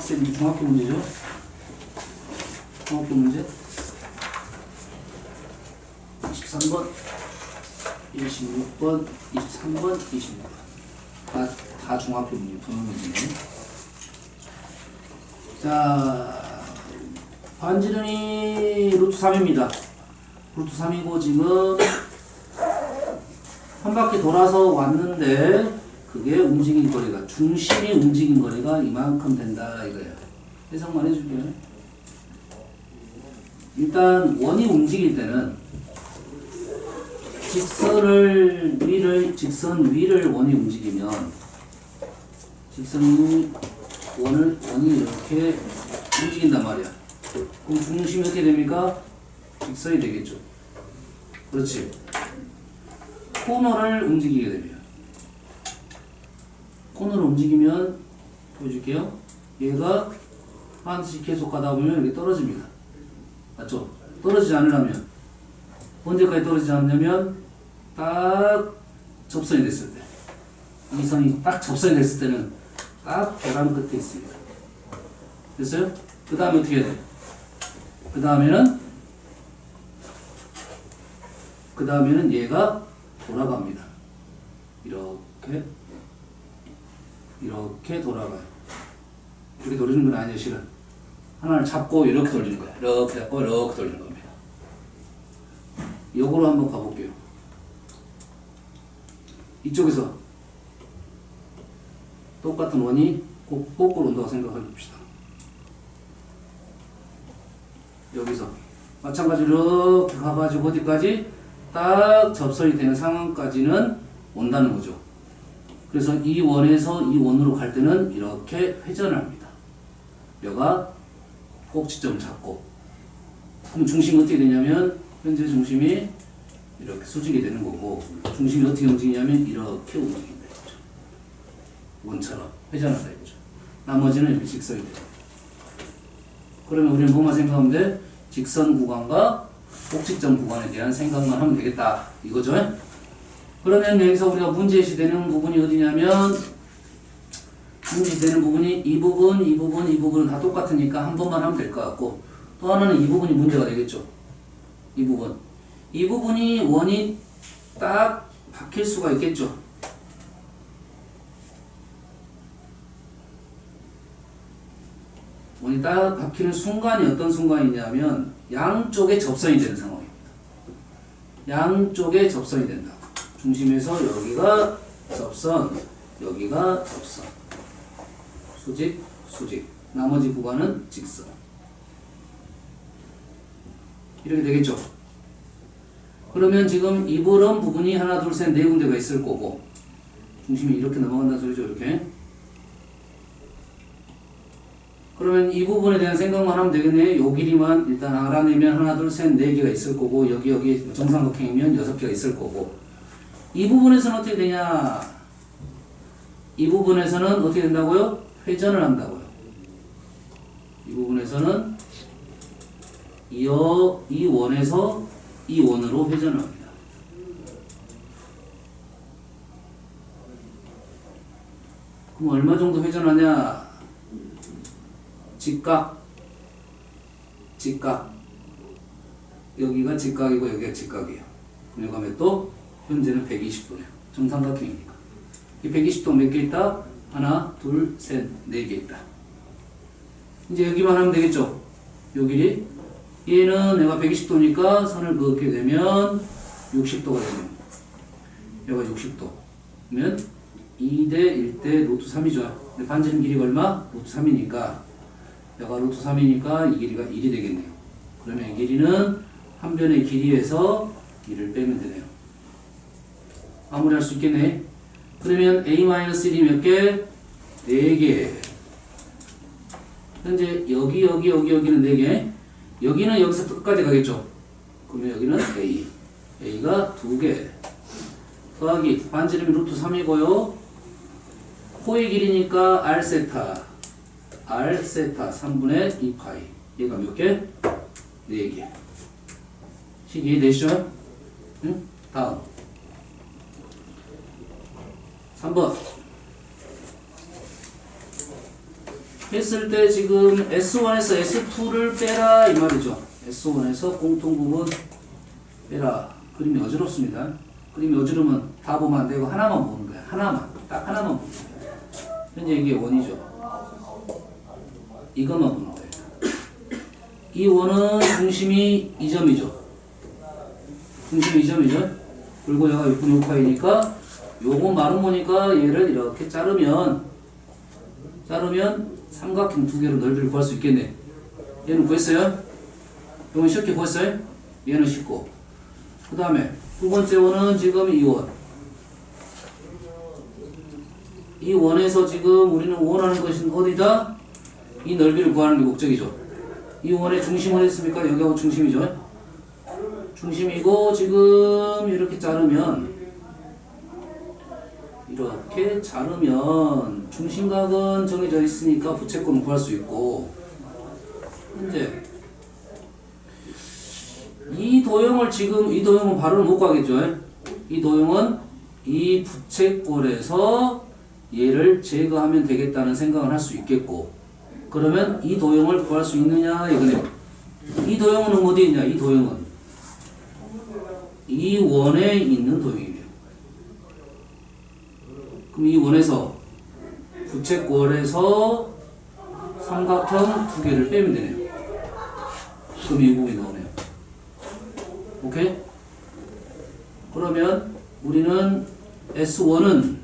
학생 중학교 문제죠? 중학교 문제 23번, 26번, 23번, 26번 다 중학교 문제, 분원 문제네. 자, 반지름이 루트 3입니다. 루트 3이고 지금 한 바퀴 돌아서 왔는데 그게 움직인 거리가, 중심이 움직인 거리가 이만큼 된다 이거예요. 해석만 해줄게요. 일단 원이 움직일 때는 직선 위를 원이 움직이면 원이 이렇게 움직인단 말이야. 그럼 중심이 어떻게 됩니까? 직선이 되겠죠. 그렇지. 코너를 움직이게 되면, 코너를 움직이면 보여줄게요. 얘가 반드시 계속 가다 보면 이렇게 떨어집니다. 맞죠? 떨어지지 않으려면 언제까지 떨어지지 않냐면 딱 접선이 됐을 때, 이 선이 딱 접선이 됐을 때는 딱 계란 끝에 있습니다. 됐어요? 그 다음에 어떻게 해야 돼? 그 다음에는 얘가 돌아갑니다. 이렇게 돌아가요. 이렇게 돌리는 건 아니에요, 실은. 하나를 잡고 이렇게 돌리는 거야. 이렇게 잡고 이렇게 돌리는 겁니다. 역으로 한번 가볼게요. 이쪽에서 똑같은 원이 거꾸로 온다고 생각해 봅시다. 여기서 마찬가지로 이렇게 가가지고 어디까지? 딱 접선이 되는 상황까지는 온다는 거죠. 그래서 이 원에서 이 원으로 갈 때는 이렇게 회전을 합니다. 여가 꼭지점을 잡고, 그럼 중심이 어떻게 되냐면 현재 중심이 이렇게 수직이 되는 거고, 중심이 어떻게 움직이냐면 이렇게 움직인다 이거죠. 원처럼 회전한다 이거죠. 나머지는 이렇게 직선이 돼요. 그러면 우리는 뭐만 생각하면 돼? 직선 구간과 꼭지점 구간에 대한 생각만 하면 되겠다 이거죠. 그러면 여기서 우리가 문제시되는 부분이 어디냐면, 문제되는 부분이 이 부분은 다 똑같으니까 한 번만 하면 될 것 같고, 또 하나는 이 부분이 문제가 되겠죠. 이 부분이 원이 딱 박힐 수가 있겠죠. 원이 딱 박히는 순간이 어떤 순간이냐면 양쪽에 접선이 되는 상황입니다. 양쪽에 접선이 된다. 중심에서 여기가 접선, 여기가 접선. 수직, 나머지 구간은 직선. 이렇게 되겠죠. 그러면 지금 이런 부분이 하나, 둘, 셋, 네 군데가 있을 거고, 중심이 이렇게 넘어간다는 소리죠, 이렇게. 그러면 이 부분에 대한 생각만 하면 되겠네. 요 길이만 일단 알아내면 하나, 둘, 셋, 네 개가 있을 거고, 여기 정삼각형이면 6개가 있을 거고, 이 부분에서는 어떻게 되냐? 이 부분에서는 어떻게 된다고요? 회전을 한다고요. 이 부분에서는 이 원에서 이 원으로 회전을 합니다. 그럼 얼마 정도 회전하냐? 직각. 여기가 직각이고 여기가 직각이에요. 그럼 여기 가면 또 현재는 120도네요. 정삼각형이니까. 이 120도 몇 개 있다? 하나, 둘, 셋, 네 개 있다. 이제 여기만 하면 되겠죠? 요 길이. 얘는 내가 120도니까 선을 그렇게 되면 60도가 되네요. 여기가 60도. 그러면 2대 1대 루트 3이죠. 근데 반지름 길이가 얼마? 루트 3이니까. 여기가 루트 3이니까 이 길이가 1이 되겠네요. 그러면 이 길이는 한 변의 길이에서 1을 빼면 되네요. 마무리할 수 있겠네. 그러면 A-1이 몇 개? 4개. 현재 여기는 4개. 여기는 여기서 끝까지 가겠죠. 그러면 여기는 A. A가 2개. 더하기 반지름이 루트 3이고요. 코의 길이니까 R세타. 3분의 2파이. 얘가 몇 개? 4개. 식 이해되시죠? 응? 다음. 3번. 했을 때 지금 S1에서 S2를 빼라 이 말이죠. S1에서 공통 부분 빼라. 그림이 어지럽습니다. 그림이 어지르면 다 보면 안 되고 하나만 보는 거야. 하나만. 딱 하나만 보는 거야. 현재 이게 원이죠. 이것만 보는 거예요. 이 원은 중심이 2점이죠. 중심이 2점이죠. 그리고 얘가 6분 6파이니까 요거 마른 거니까 얘를 이렇게 자르면 삼각형 두 개로 넓이를 구할 수 있겠네. 얘는 구했어요? 이건 쉽게 구했어요? 얘는 쉽고. 그 다음에 두 번째 원은 지금 이 원. 이 원에서 지금 우리는 원하는 것은 어디다? 이 넓이를 구하는 게 목적이죠. 이 원의 중심은 했습니까? 여기하고 중심이죠. 중심이고 지금 이렇게 자르면 중심각은 정해져 있으니까 부채꼴은 구할 수 있고 이제 이 도형은 바로 못 가겠죠. 이 도형은 이 부채꼴에서 얘를 제거하면 되겠다는 생각을 할 수 있겠고 그러면 이 도형을 구할 수 있느냐 이거네요. 이 도형은 어디 있냐? 이 도형은 이 원에 있는 도형이에요. 그럼 이 원에서 부채꼴에서 삼각형 두 개를 빼면 되네요. 그럼 이 부분이 나오네요. 오케이? 그러면 우리는 S1은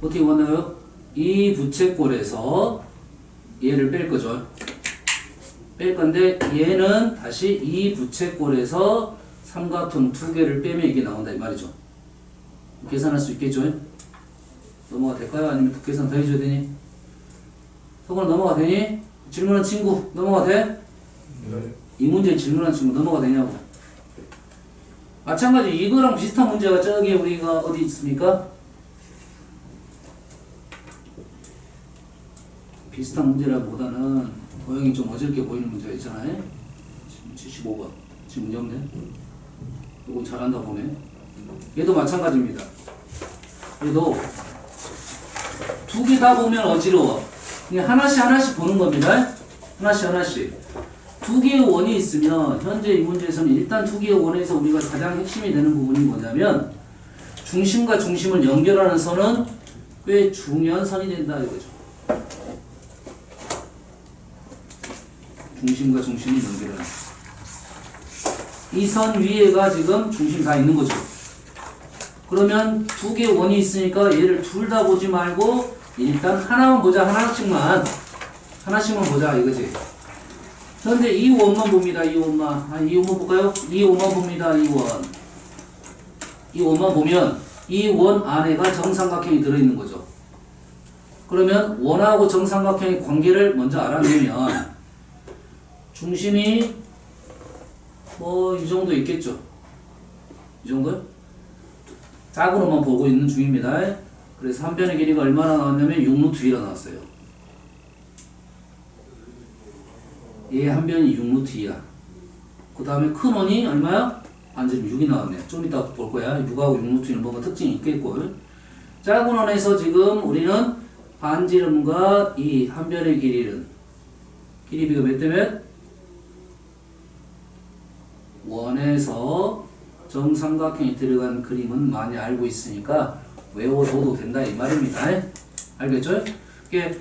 어떻게 왔나요? 이 부채꼴에서 얘를 뺄 거죠. 뺄 건데 얘는 다시 이 부채꼴에서 삼각형 두 개를 빼면 이게 나온다 이 말이죠. 계산할 수 있겠죠? 넘어가 될까요? 아니면 계산 더 해줘야 되니? 서건아 넘어가 되니? 질문한 친구 넘어가 돼? 네. 이 문제 질문한 친구 넘어가 되냐고. 마찬가지 이거랑 비슷한 문제가 저기 우리가 어디 있습니까? 비슷한 문제라기보다는 도형이 좀 어지럽게 보이는 문제가 있잖아요. 지금 75번. 지금 문제 없네. 이거 잘한다 보네. 얘도 마찬가지입니다. 얘도 두 개 다 보면 어지러워. 그냥 하나씩 보는 겁니다. 하나씩. 두 개의 원이 있으면 현재 이 문제에서는 일단 두 개의 원에서 우리가 가장 핵심이 되는 부분이 뭐냐면 중심과 중심을 연결하는 선은 꽤 중요한 선이 된다 이거죠. 중심과 중심을 연결하는 이 선 위에가 지금 중심 다 있는 거죠. 그러면 두 개의 원이 있으니까 얘를 둘 다 보지 말고 일단 하나만 보자. 하나씩만 보자 이거지. 그런데 이 원만 봅니다. 이 원만 볼까요? 이 원만 봅니다. 이 원만 보면 이 원 안에가 정삼각형이 들어있는 거죠. 그러면 원하고 정삼각형의 관계를 먼저 알아내면 중심이 이 정도 있겠죠. 이 정도요? 짝으로만 보고 있는 중입니다. 그래서 한 변의 길이가 얼마나 나왔냐면 6루트 2가 나왔어요. 얘 한 변이 6루트 2야. 그 다음에 큰 원이 얼마야? 반지름 6이 나왔네. 좀 이따 볼 거야. 6하고 6루트는 뭔가 특징이 있겠고. 작은 원에서 지금 우리는 반지름과 이 한 변의 길이는 길이비가 몇 대 몇? 원에서 정삼각형이 들어간 그림은 많이 알고 있으니까 외워둬도 된다 이 말입니다. 알겠죠? 이게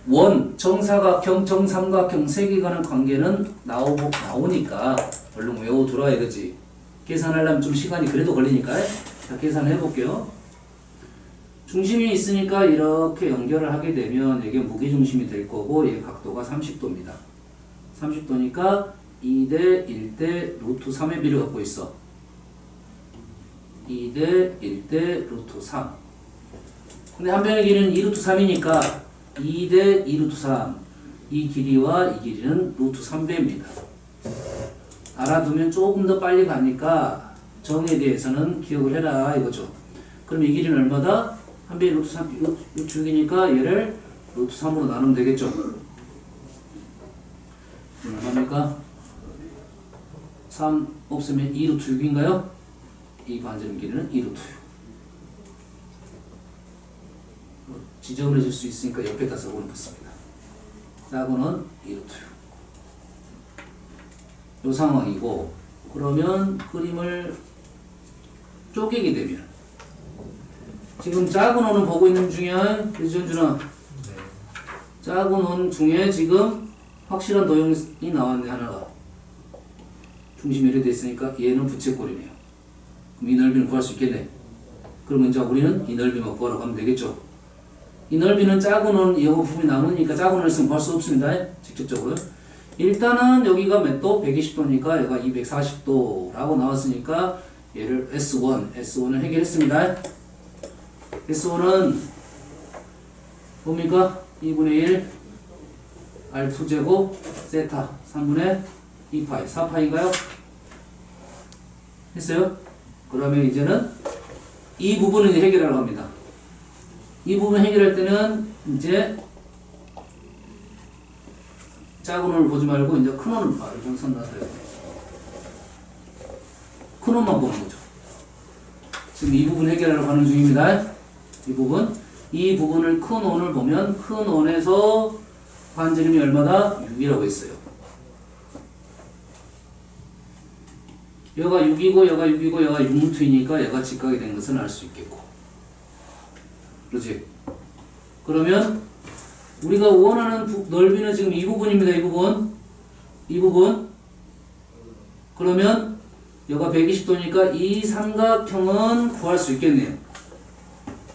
원, 정사각형, 정삼각형 세 개 간의 관계는 나오니까 얼른 외워두라 이거지. 계산하려면 좀 시간이 그래도 걸리니까 자 계산해 볼게요. 중심이 있으니까 이렇게 연결을 하게 되면 이게 무게중심이 될 거고 얘 각도가 30도입니다. 30도니까 2대 1대 루트 3의 비를 갖고 있어. 2대 1대 루트 3. 근데 한 변의 길이는 2루트 3이니까 2대 2루트 3. 이 길이와 이 길이는 루트 3배입니다. 알아두면 조금 더 빨리 가니까 정에 대해서는 기억을 해라 이거죠. 그럼 이 길이는 얼마다? 한 변이 루트 3, 루트 6이니까 얘를 루트 3으로 나누면 되겠죠. 얼마입니까? 3 없으면 2루트 6인가요? 이 반지름 길이는 2루트요. 지저분해질 수 있으니까 옆에다 써보겠습니다. 짜고는 2루트요. 요 상황이고, 그러면 그림을 쪼개게 되면 지금 작은 원을 보고 있는 중에, 그죠, 현준아? 네. 작은 원 중에 지금 확실한 도형이 나왔네, 하나가. 중심이 이렇게 됐으니까 얘는 부채꼴이네요. 그럼 이 넓이는 구할 수 있겠네. 그러면 이제 우리는 이 넓이만 구하라고 하면 되겠죠. 이 넓이는 작은 원, 이 부분이 남으니까 작은 원을 쓰면 구할 수 없습니다. 직접적으로. 일단은 여기가 몇 도? 120도니까 얘가 240도라고 나왔으니까 얘를 S1을 해결했습니다. S1은 뭡니까? 2분의 1 R2제곱 세타 3분의 2파이 4파이인가요? 했어요? 그러면 이제는 이 부분을 해결하려고 합니다. 이 부분 해결할 때는 이제 작은 원을 보지 말고 이제 큰 원을 봐. 이런 선 놔둬야 돼. 큰 원만 보는 거죠. 지금 이 부분 해결하려고 하는 중입니다. 이 부분을 큰 원을 보면 큰 원에서 반지름이 얼마다? 6이라고 했어요. 얘가 6이고 얘가 6이고 얘가 6루트이니까 얘가 직각이 된 것은 알 수 있겠고. 그렇지? 그러면 우리가 원하는 넓이는 지금 이 부분입니다. 이 부분. 그러면 여가 120도니까 이 삼각형은 구할 수 있겠네요.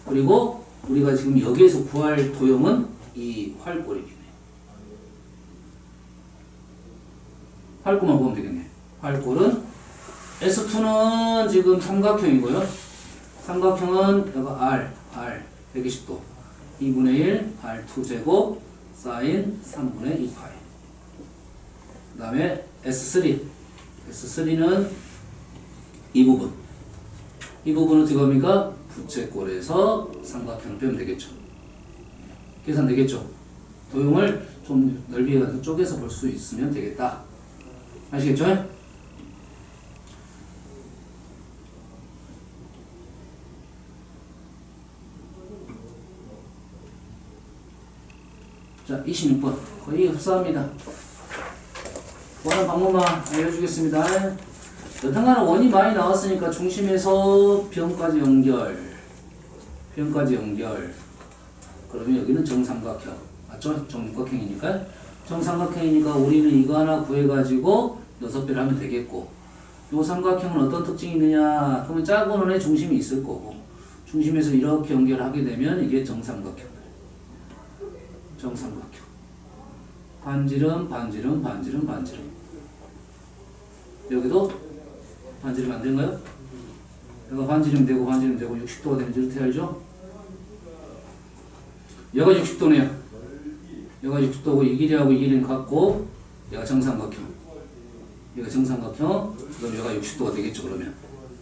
그리고 우리가 지금 여기에서 구할 도형은 이 활꼴이겠네요. 활꼴만 보면 되겠네. 활꼴은 S2는 지금 삼각형이고요. 삼각형은 여가 R 120도 2분의 1 R2제곱 사인 3분의 2파이. 그 다음에 S3는 이 부분은 어떻게 합니까? 부채꼴에서 삼각형을 빼면 되겠죠. 계산 되겠죠. 도형을 좀 넓이가 쪼개서 볼 수 있으면 되겠다. 아시겠죠? 자, 26번. 거의 흡사합니다. 원하는 방법만 알려주겠습니다. 여튼간에 원이 많이 나왔으니까 중심에서 변까지 연결. 그러면 여기는 정삼각형. 맞죠? 정삼각형이니까. 정삼각형이니까 우리는 이거 하나 구해가지고 6배를 하면 되겠고. 요 삼각형은 어떤 특징이 있느냐? 그러면 작은 원에 중심이 있을 거고. 중심에서 이렇게 연결하게 되면 이게 정삼각형. 정삼각형. 반지름. 여기도 반지름 안 되는가요? 여기가 반지름 되고 60도가 되면 이렇게 알죠? 여기가 60도네요. 여기가 60도고 이 길이하고 이 길이는 같고 얘가 정삼각형. 그럼 여기가 60도가 되겠죠. 그러면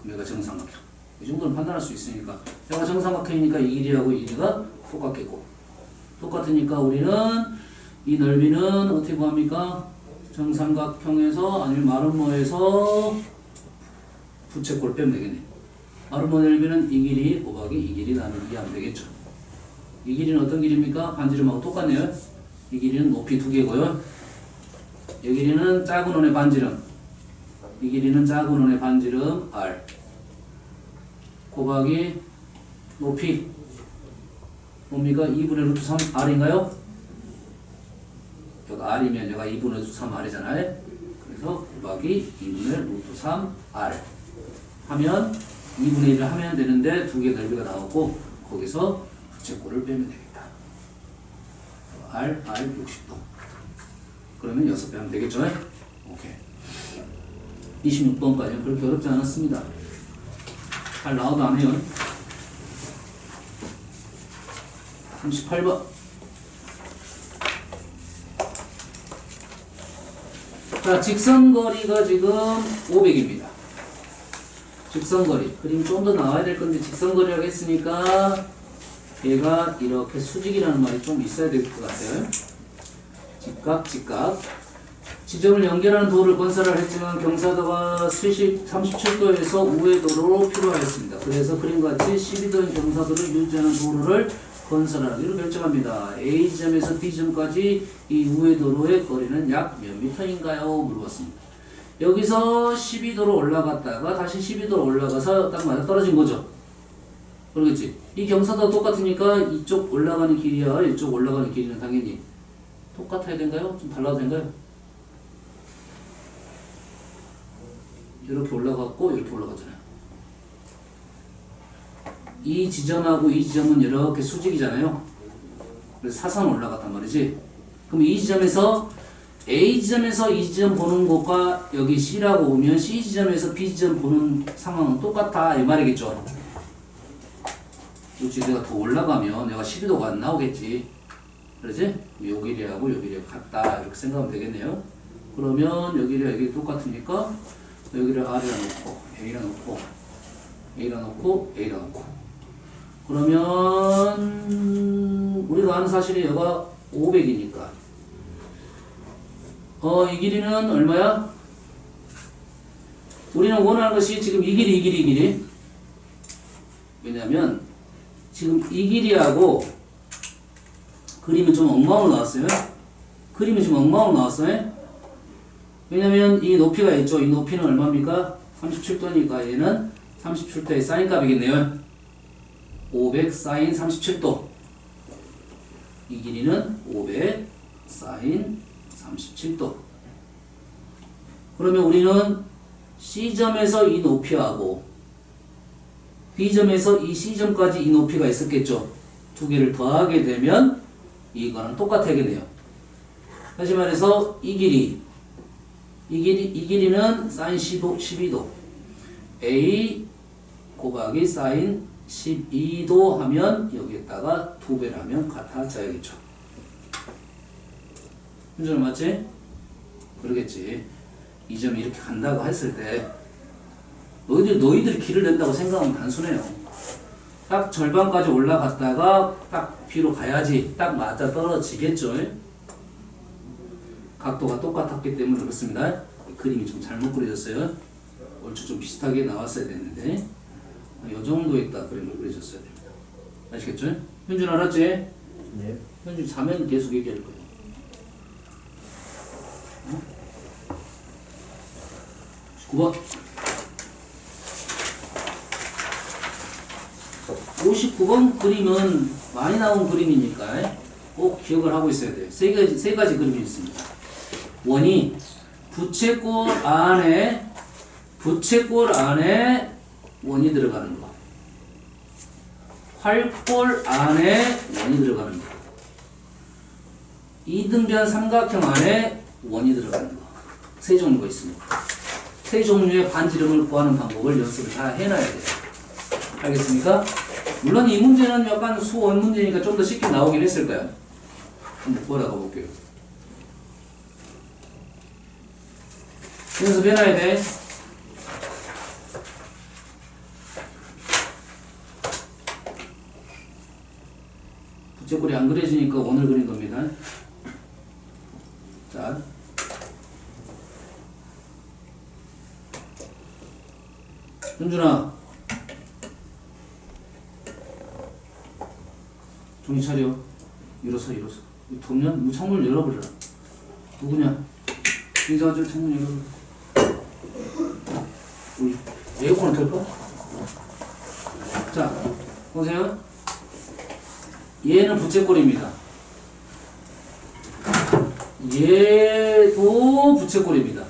여기가 정삼각형. 이 정도는 판단할 수 있으니까 여기가 정삼각형이니까 이 길이하고 이 길이가 똑같겠고 똑같으니까 우리는 이 넓이는 어떻게 구합니까? 정삼각형에서 아니면 마름모에서 부채꼴 빼면 되겠네. 마름모 넓이는 이 길이 곱하기 이 길이 나누기 하면 되겠죠. 이 길이는 어떤 길입니까? 반지름하고 똑같네요. 이 길이는 높이 2개고요. 이 길이는 작은 원의 반지름. 이 길이는 작은 원의 반지름 R 곱하기 높이 뭡니까? 2분의 루트 3 R인가요? 여기가 R이면 여기가 2분의 루트 3 R이잖아요. 그래서 곱하기 2분의 루트 3 R 하면 2분의 1을 하면 되는데 두 개의 넓이가 나오고 거기서 부채꼴을 빼면 되겠다. R 60도. 그러면 6배 하면 되겠죠? 오케이. 26번까지는 그렇게 어렵지 않았습니다. 잘 나와도 안 해요. 38번. 자, 직선거리가 지금 500입니다. 직선거리. 그림 좀 더 나와야 될 건데, 직선거리라고 했으니까, 얘가 이렇게 수직이라는 말이 좀 있어야 될 것 같아요. 직각. 지점을 연결하는 도로를 건설을 했지만 경사도가 37도에서 우회도로 필요하였습니다. 그래서 그림과 같이 12도인 경사도를 유지하는 도로를 건설하기로 결정합니다. A 지점에서 B 지점까지 이 우회도로의 거리는 약 몇 미터인가요? 물어봤습니다. 여기서 12도로 올라갔다가 다시 12도로 올라가서 딱 맞아 떨어진 거죠. 그러겠지. 이 경사도가 똑같으니까 이쪽 올라가는 길이야 이쪽 올라가는 길이는 당연히 똑같아야 된가요? 좀 달라도 된가요? 이렇게 올라갔고 이렇게 올라가잖아요. 이 지점하고 이 지점은 이렇게 수직이잖아요. 그래서 사선 올라갔단 말이지. 그럼 이 지점에서 A 지점에서 이 지점 보는 곳과 여기 C라고 오면 C 지점에서 B 지점 보는 상황은 똑같다 이 말이겠죠. 그렇지. 내가 더 올라가면 내가 12도가 안 나오겠지. 그러지? 요 길이하고 요 길이가 같다 이렇게 생각하면 되겠네요. 그러면 여기랑 여기 똑같으니까 여기를 R이라 놓고 A라 놓고 A라 놓고 A라 놓고 그러면 우리가 아는 사실이 여기가 500이니까 이 길이는 얼마야? 우리는 원하는 것이 지금 이 길이 왜냐면 지금 이 길이하고 그림은 좀 엉망으로 나왔어요. 그림은 지금 엉망으로 나왔어요. 왜냐면 이 높이가 있죠. 이 높이는 얼마입니까? 37도니까 얘는 37도의 사인 값이겠네요. 500 사인 37도. 이 길이는 500 사인 37도. 그러면 우리는 C점에서 이 높이하고 B점에서 이 C점까지 이 높이가 있었겠죠. 두 개를 더하게 되면 이거는 똑같아야겠네요. 다시 말해서 이 길이는 사인 12도 A 곱하기 사인 12도 하면 여기에다가 2배를 하면 같아져야겠죠. 현준아 맞지? 그러겠지. 이 점이 이렇게 간다고 했을 때 너희들이 길을 낸다고 생각하면 단순해요. 딱 절반까지 올라갔다가 딱 B로 가야지 딱 맞아 떨어지겠죠. 각도가 똑같았기 때문에 그렇습니다. 그림이 좀 잘못 그려졌어요. 얼추 좀 비슷하게 나왔어야 되는데 이 정도에 딱 그림을 그려줬어야 됩니다. 아시겠죠? 현준 알았지? 네. 현준 자면 계속 얘기할 거예요. 어? 19번 59번 그림은 많이 나온 그림이니까 꼭 기억을 하고 있어야 돼요. 세 가지 그림이 있습니다. 원이 부채꼴 안에 원이 들어가는 거. 활꼴 안에 원이 들어가는 거. 이등변 삼각형 안에 원이 들어가는 거. 세 종류가 있습니다. 세 종류의 반지름을 구하는 방법을 연습을 다 해놔야 돼요. 알겠습니까? 물론 이 문제는 약간 수원 문제니까 좀 더 쉽게 나오긴 했을 거예요. 한번 구하러 가볼게요. 연습해놔야 돼. 부채꼴이 안 그려지니까 원을 그린 겁니다. 자, 현준아, 정신 차려. 일어서. 동년 창문을 열어버려라. 누구냐? 인사가지고 창문 열어버려. 우리 에어컨을 켤까? 자, 보세요. 얘는 부채꼴입니다. 얘도 부채꼴입니다.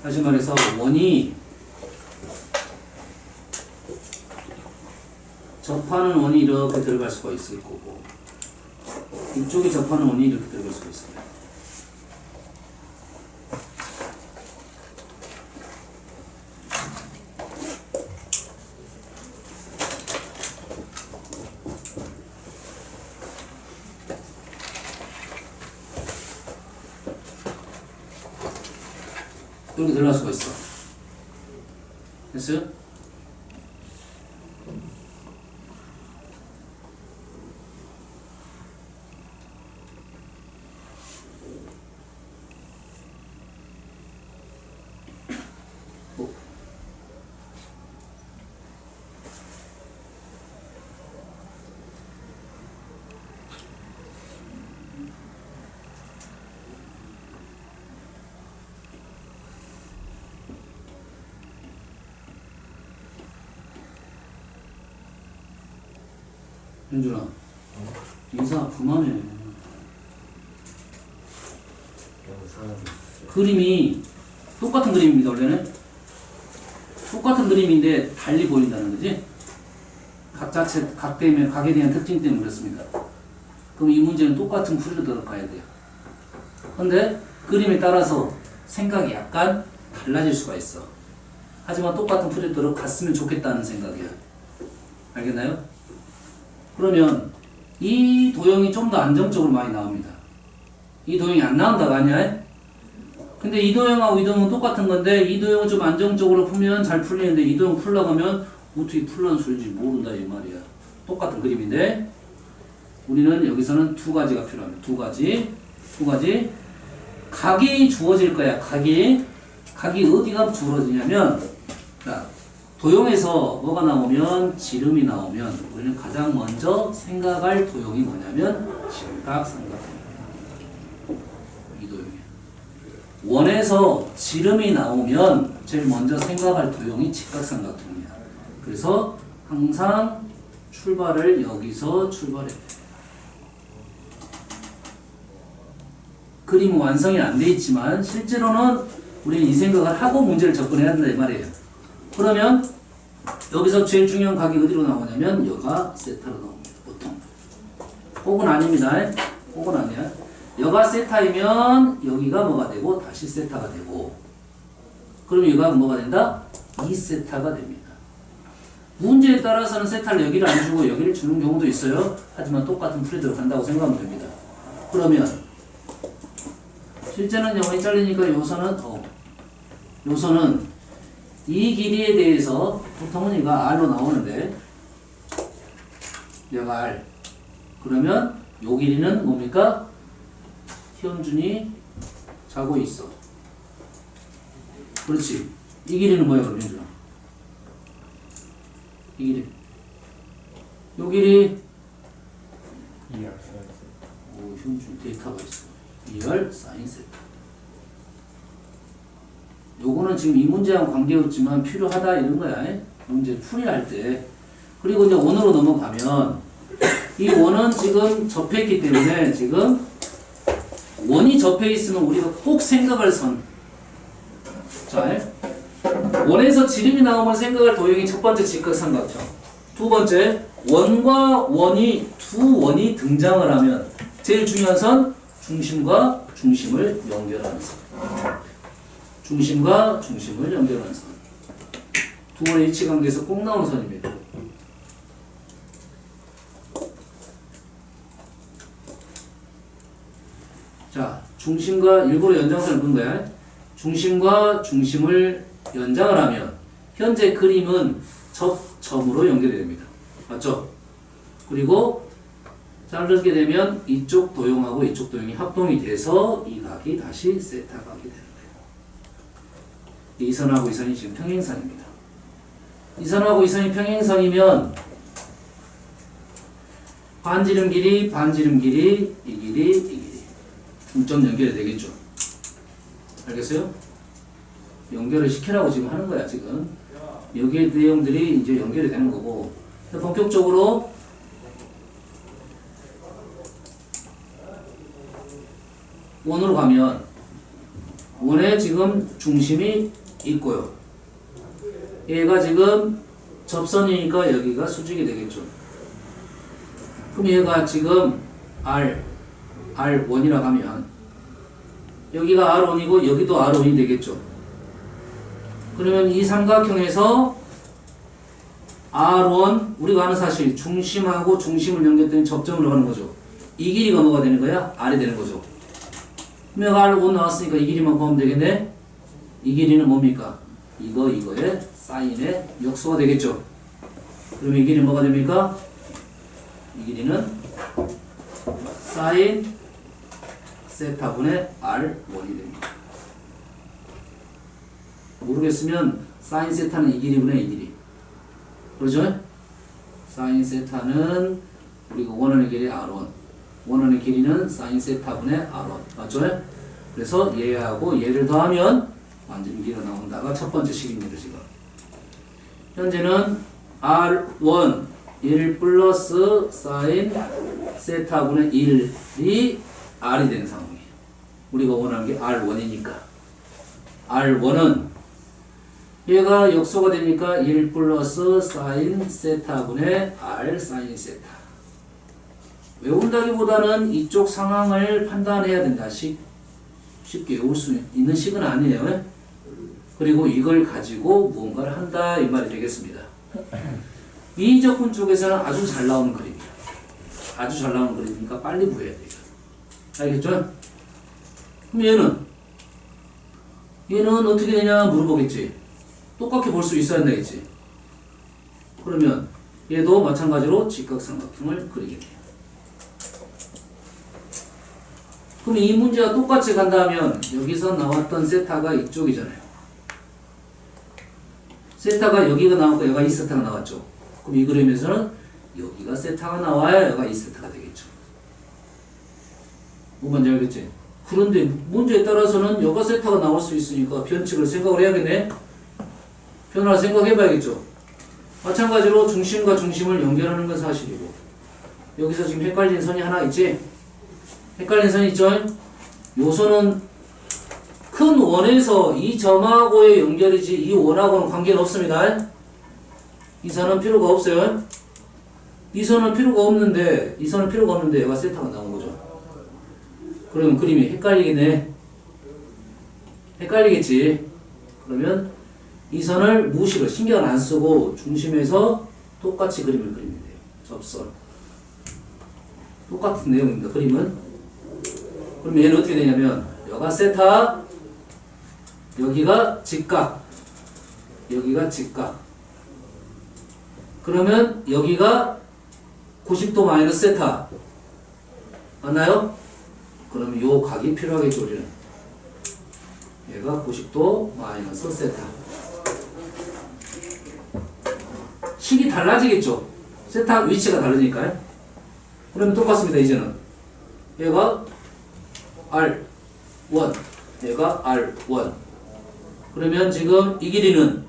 다시 말해서 원이 접하는 원이 이렇게 들어갈 수가 있을 거고 이쪽에 접하는 원이 이렇게 들어갈 수가 있습니다. 이렇게 들어갈 수가 있어. 됐어요? 현준아, 인사 그만해. 그림이 똑같은 그림입니다. 원래는 똑같은 그림인데 달리 보인다는 거지. 각에 대한 특징 때문에 그렇습니다. 그럼 이 문제는 똑같은 풀이로 들어가야 돼요. 근데 그림에 따라서 생각이 약간 달라질 수가 있어. 하지만 똑같은 풀이로 들어갔으면 좋겠다는 생각이야. 알겠나요? 그러면 이 도형이 좀 더 안정적으로 많이 나옵니다. 이 도형이 안 나온다가 아니야? 근데 이 도형하고 이 도형은 똑같은 건데 이 도형을 좀 안정적으로 풀면 잘 풀리는데 이 도형 풀려고 하면 어떻게 풀라는 소리인지 모른다 이 말이야. 똑같은 그림인데 우리는 여기서는 두 가지가 필요합니다. 두 가지. 각이 주어질 거야. 각이 어디가 주어지냐면 자, 도형에서 뭐가 나오면 지름이 나오면 우리는 가장 먼저 생각할 도형이 뭐냐면 직각삼각형입니다. 이 도형이에요. 원에서 지름이 나오면 제일 먼저 생각할 도형이 직각삼각형이야. 그래서 항상 출발을 여기서 출발해야 돼. 그림은 완성이 안 돼 있지만 실제로는 우리는 이 생각을 하고 문제를 접근해야 된다 이 말이에요. 그러면 여기서 제일 중요한 각이 어디로 나오냐면 여가 세타로 나옵니다. 보통. 꼭은 아닙니다. 꼭은 아니야. 여가 세타이면 여기가 뭐가 되고 다시 세타가 되고 그러면 여기가 뭐가 된다? 2세타가 됩니다. 문제에 따라서는 세타를 여기를 안 주고 여기를 주는 경우도 있어요. 하지만 똑같은 풀이대로 간다고 생각하면 됩니다. 그러면 실제는 영원히 잘리니까 요소는 이 길이에 대해서 보통은 얘가 R로 나오는데 얘가 R 그러면 요 길이는 뭡니까? 현준이 자고 있어. 그렇지. 이 길이는 뭐야 그럼 현준아? 이 길이 요 길이 2R 오 현준 데이터가 있어. 2R 사인 세타. 요거는 지금 이 문제랑 관계없지만 필요하다 이런 거야. 문제 풀이할 때. 그리고 이제 원으로 넘어가면 이 원은 지금 접해 있기 때문에 지금 원이 접해 있으면 우리가 꼭 생각할 선. 자, 원에서 지름이 나오면 생각할 도형이 첫 번째 직각삼각형. 두 번째 원과 원이 두 원이 등장을 하면 제일 중요한 선 중심과 중심을 연결하는 선. 중심과 중심을 연결하는 선. 두 원의 일치관계에서 꼭 나오는 선입니다. 자, 중심과 일부러 연장선을 본 거야. 중심과 중심을 연장을 하면 현재 그림은 접점으로 연결이 됩니다. 맞죠? 그리고 자르게 되면 이쪽 도형하고 이쪽 도형이 합동이 돼서 이 각이 다시 세타 각이 되는 거예요. 이 선하고 이 선이 지금 평행선입니다. 이 선하고 이 선이 평행선이면 반지름 길이, 이 길이 중점 연결이 되겠죠. 알겠어요? 연결을 시키라고 지금 하는 거야, 지금. 여기에 내용들이 이제 연결이 되는 거고. 본격적으로 원으로 가면 원에 지금 중심이 있고요. 얘가 지금 접선이니까 여기가 수직이 되겠죠. 그럼 얘가 지금 R1이라고 하면 여기가 R1이고 여기도 R1이 되겠죠. 그러면 이 삼각형에서 R1 우리가 아는 사실 중심하고 중심을 연결된 접점으로 가는 거죠. 이 길이가 뭐가 되는 거야? R이 되는 거죠. 그러면 R1 나왔으니까 이 길이만 구하면 되겠네. 이 길이는 뭡니까? 이거의 사인의 역수가 되겠죠. 그러면 이 길이는 뭐가 됩니까? 이 길이는 사인 세타분의 R1이 됩니다. 모르겠으면 사인 세타는 이 길이분의 이 길이. 그렇죠? 사인 세타는 우리가 원하는 길이 R1. 원하는 길이는 사인 세타분의 R1. 맞죠? 그래서 얘하고 얘를 더하면 완전 길이가 나온다가 첫 번째 식입니다, 지금. 현재는 R1 1 플러스 사인 세타분의 1이 R이 되는 상황이에요. 우리가 원하는 게 R1이니까. R1은 얘가 역소가 되니까 1 플러스 사인 세타분의 R 사인 세타. 외운다기보다는 이쪽 상황을 판단해야 된다. 쉽게 외울 수 있는 식은 아니에요. 그리고 이걸 가지고 무언가를 한다 이 말이 되겠습니다. 이적분 쪽에서는 아주 잘 나오는 그림이에요. 아주 잘 나오는 그림이니까 빨리 구해야 돼요. 알겠죠? 그럼 얘는 어떻게 되냐 물어보겠지. 똑같게 볼 수 있어야 된다겠지. 그러면 얘도 마찬가지로 직각삼각형을 그리게 돼요. 그럼 이 문제와 똑같이 간다면 여기서 나왔던 세타가 이쪽이잖아요. 세타가 여기가 나오고 여기가 이 세타가 나왔죠. 그럼 이 그림에서는 여기가 세타가 나와야 여기가 이 세타가 되겠죠. 뭐 뭔지 알겠지? 그런데 문제에 따라서는 여기가 세타가 나올 수 있으니까 변칙을 생각을 해야겠네. 변화를 생각해봐야겠죠. 마찬가지로 중심과 중심을 연결하는 건 사실이고 여기서 지금 헷갈린 선이 하나 있지? 헷갈린 선이 있죠? 요 선은 큰 원에서 이 점하고의 연결이지 이 원하고는 관계는 없습니다. 이 선은 필요가 없어요. 이 선은 필요가 없는데 얘가 세타가 나온 거죠. 그러면 그림이 헷갈리겠네. 헷갈리겠지. 그러면 이 선을 무시로 신경을 안 쓰고 중심에서 똑같이 그림을 그리면 돼요. 접선. 똑같은 내용입니다. 그림은. 그럼 얘는 어떻게 되냐면 여기가 세타, 여기가 직각, 여기가 직각. 그러면 여기가 90도 마이너스 세타. 맞나요? 그러면 요 각이 필요하겠죠, 우리는. 얘가 90도 마이너스 세타. 식이 달라지겠죠? 세타 위치가 다르니까요. 그러면 똑같습니다, 이제는. 얘가 R1, 얘가 R1. 그러면 지금 이 길이는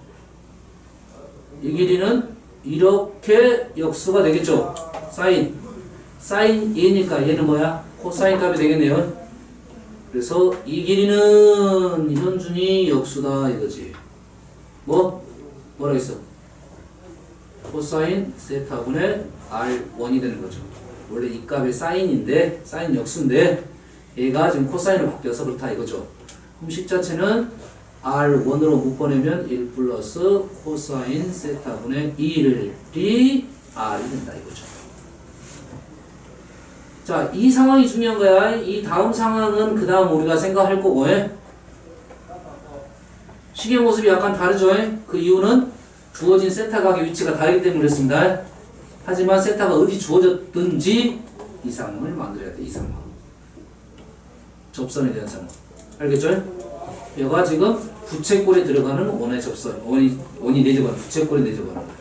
이렇게 역수가 되겠죠? 사인 A니까 얘는 뭐야? 코사인 값이 되겠네요. 그래서 이 길이는 현준이 역수다 이거지. 뭐라 했어? 코사인 세타분의 R1이 되는 거죠. 원래 이 값이 사인인데, 사인 역수인데, 얘가 지금 코사인으로 바뀌어서 그렇다 이거죠. 그럼 식 자체는 R1으로 묶어내면 1 플러스 코사인 세타분의 2이 R이 된다 이거죠. 자, 이 상황이 중요한 거야. 이 다음 상황은 그 다음 우리가 생각할 거고, 식의 모습이 약간 다르죠. 그 이유는 주어진 세타 각의 위치가 다르기 때문에 그렇습니다. 하지만 세타가 어디 주어졌든지 이 상황을 만들어야 돼. 이 상황. 접선에 대한 상황. 알겠죠? 얘가 지금 부채꼴에 들어가는 원의 접선. 원이 내접하는 부채꼴에 내접하는 거야.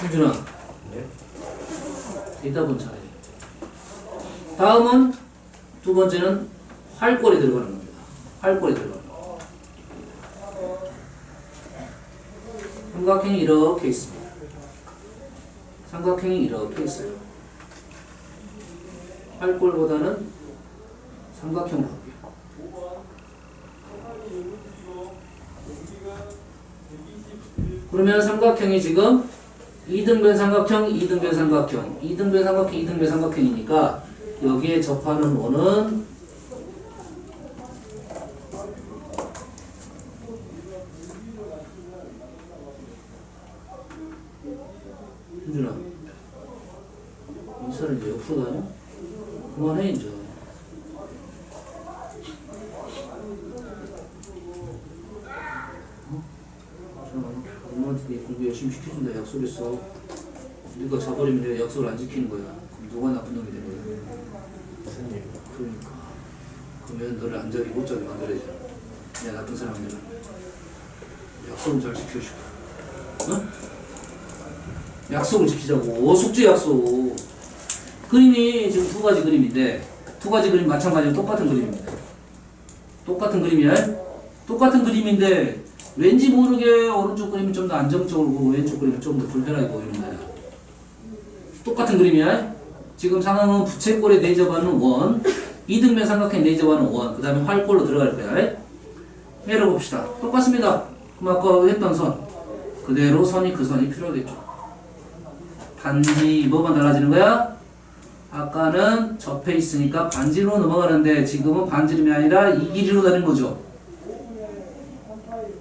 승준아. 네. 이따 본 차례. 다음은 두 번째는 활골에 들어가는 겁니다. 활골에 들어가는 거. 삼각형이 이렇게 있습니다. 삼각형이 이렇게 있어요. 활골보다는 삼각형으로 할게요. 그러면 삼각형이 지금 2등변 삼각형, 2등변 삼각형, 2등변 삼각형, 2등변 삼각형이니까 여기에 접하는 원은 현준아, 이 선을 이제 옆으로 다녀? 그만해 이제. 엄마한테 네 공부 열심히 시켜준다 약속했어. 네가 자버리면 내가 약속을 안 지키는 거야. 그럼 누가 나쁜 놈이 되는 거야? 무슨 일? 그러니까. 그러면 너를 안 자게 못 자게 만들어야지. 내가 나쁜 사람들은 약속을 잘 지켜주고. 어? 약속을 지키자고. 숙제 약속. 그림이 지금 두 가지 그림인데 두 가지 그림 마찬가지로 똑같은 그림입니다. 똑같은 그림이야. 똑같은 그림인데 왠지 모르게 오른쪽 그림이 좀 더 안정적으로 보고 왼쪽 그림이 좀 더 불편하게 보이는 거야. 똑같은 그림이야. 지금 상황은 부채꼴에 내접하는 원, 이등변 삼각형에 내접하는 원, 그 다음에 활꼴로 들어갈 거야. 내려봅시다. 똑같습니다. 그럼 아까 했던 선 그대로 선이 그 선이 필요하겠죠. 단지 뭐만 달라지는 거야? 아까는 접해 있으니까 반지로 넘어가는데 지금은 반지름이 아니라 이 길이로 다닌 거죠.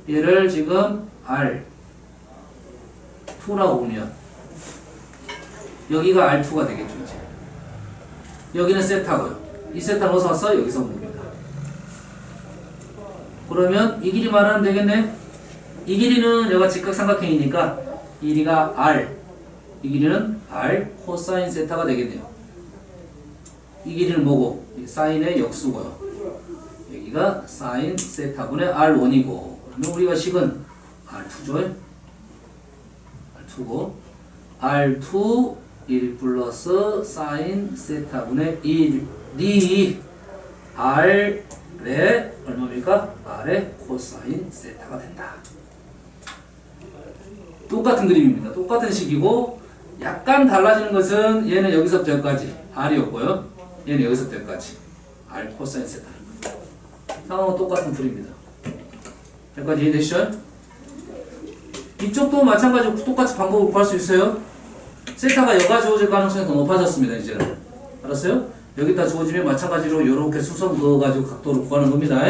얘를 지금 R2라고 보면 여기가 R2가 되겠죠. 이제. 여기는 세타고요. 이 세타는 어디서 왔어? 여기서 온 겁니다. 그러면 이 길이 말하면 되겠네. 이 길이는 여기가 직각삼각형이니까 이 길이가 R, 이 길이는 R 코사인 세타가 되겠네요. 이 길이는 뭐고? 사인의 역수고요. 여기가 사인 세타분의 R1이고 그러면 우리가 식은 R2죠. R2고 R2 1 플러스 사인 세타분의 1이 R의 얼마입니까? R의 코사인 세타가 된다. 똑같은 그림입니다. 똑같은 식이고 약간 달라지는 것은 얘는 여기서부터 여기까지 R이었고요. 얘는 여기서부터 여기까지 R 코사인 세타. 상황은 똑같은 풀입니다. 여기까지 이해되시죠? 이쪽도 마찬가지로 똑같이 방법을 구할 수 있어요. 세타가 여기가 주어질 가능성이 더 높아졌습니다. 이제는 알았어요? 여기다 주어지면 마찬가지로 이렇게 수선 그어가지고 각도를 구하는 겁니다.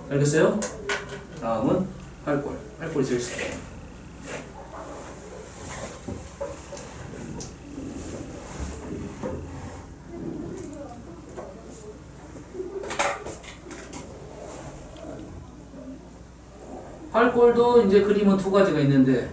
알겠어요? 다음은 활꼴. 활꼴이 제일 쉽습니다. 활꼴도 이제 그림은 두 가지가 있는데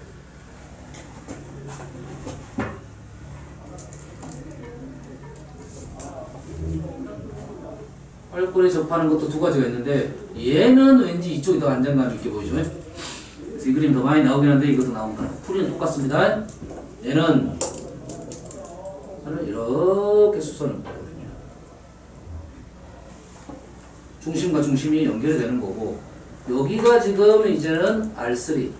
활꼴에 접하는 것도 두 가지가 있는데 얘는 왠지 이쪽이 더 안정감 있게 보이죠. 그래서 이 그림 더 많이 나오긴 한데 이것도 나옵니다. 풀이는 똑같습니다. 얘는 이렇게 수선을 보거든요. 중심과 중심이 연결이 되는 거고 여기가 지금 이제는 R3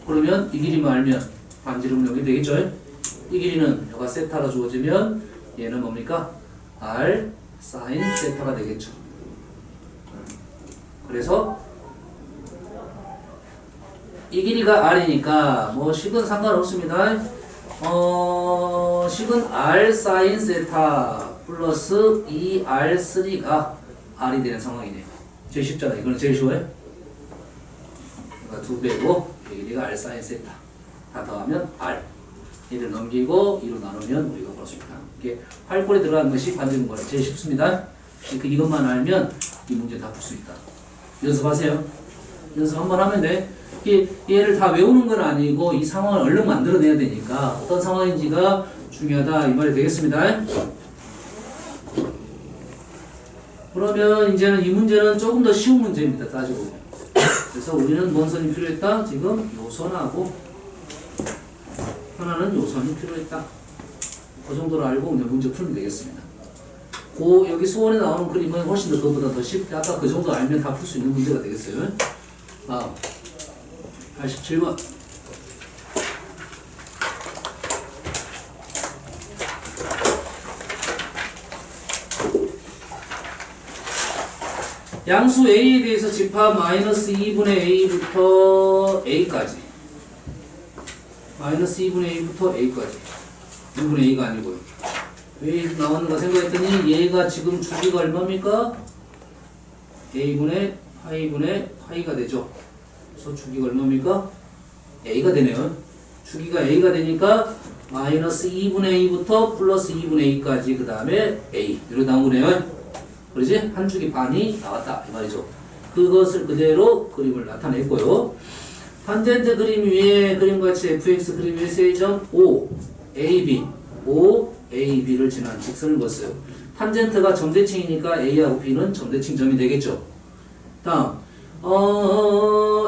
그러면 이 길이만 알면 반지름은 여기 되겠죠. 이 길이는 여기가 세타로 주어지면 얘는 뭡니까? R 사인 세타가 되겠죠. 그래서 이 길이가 R이니까 뭐 식은 상관없습니다. 식은 R 사인 세타 플러스 2R3가 R이 되는 상황이네요. 제일 쉽잖아요. 이거는 제일 쉬워요. 그러니까 2배고 이 길이가 R 사인 세타 다 더하면 R 1을 넘기고 2로 나누면 우리가 볼 수 있다. 이게 활꼴에 들어가는 것이 반지름 거라 제일 쉽습니다. 이것만 알면 이 문제 다 풀 수 있다. 연습하세요. 연습 한번 하면 돼. 얘를 다 외우는 건 아니고 이 상황을 얼른 만들어내야 되니까 어떤 상황인지가 중요하다 이 말이 되겠습니다. 그러면 이제는 이 문제는 조금 더 쉬운 문제입니다. 따지고 보면. 그래서 우리는 뭔 선이 필요했다? 지금 요선하고 하나는 요선이 필요했다. 그 정도로 알고 그냥 문제 풀면 되겠습니다. 여기 수원에 나오는 그림은 훨씬 더 그것보다 더 쉽게 아까 그 정도 알면 다 풀 수 있는 문제가 되겠어요. 다음 87번 양수 A에 대해서 집합 마이너스 2분의 A부터 A까지 마이너스 2분의 A부터 A까지 2분의 A가 아니고요. 왜 나왔는가 생각했더니 얘가 지금 주기가 얼마입니까? A분의 파이가 되죠. 그래서 주기가 얼마입니까? A가 되네요. 주기가 A가 되니까 마이너스 2분의 A부터 플러스 2분의 A까지 그 다음에 A 이렇게 나온 거네요. 그러지? 한 축이 반이 나왔다 이 말이죠. 그것을 그대로 그림을 나타냈고요. 탄젠트 그림 위에 그림같이 fx 그림 위에 세점 OAB를 지나는 직선을 그었어요. 탄젠트가 점대칭이니까 A하고 B는 점대칭점이 되겠죠. 다음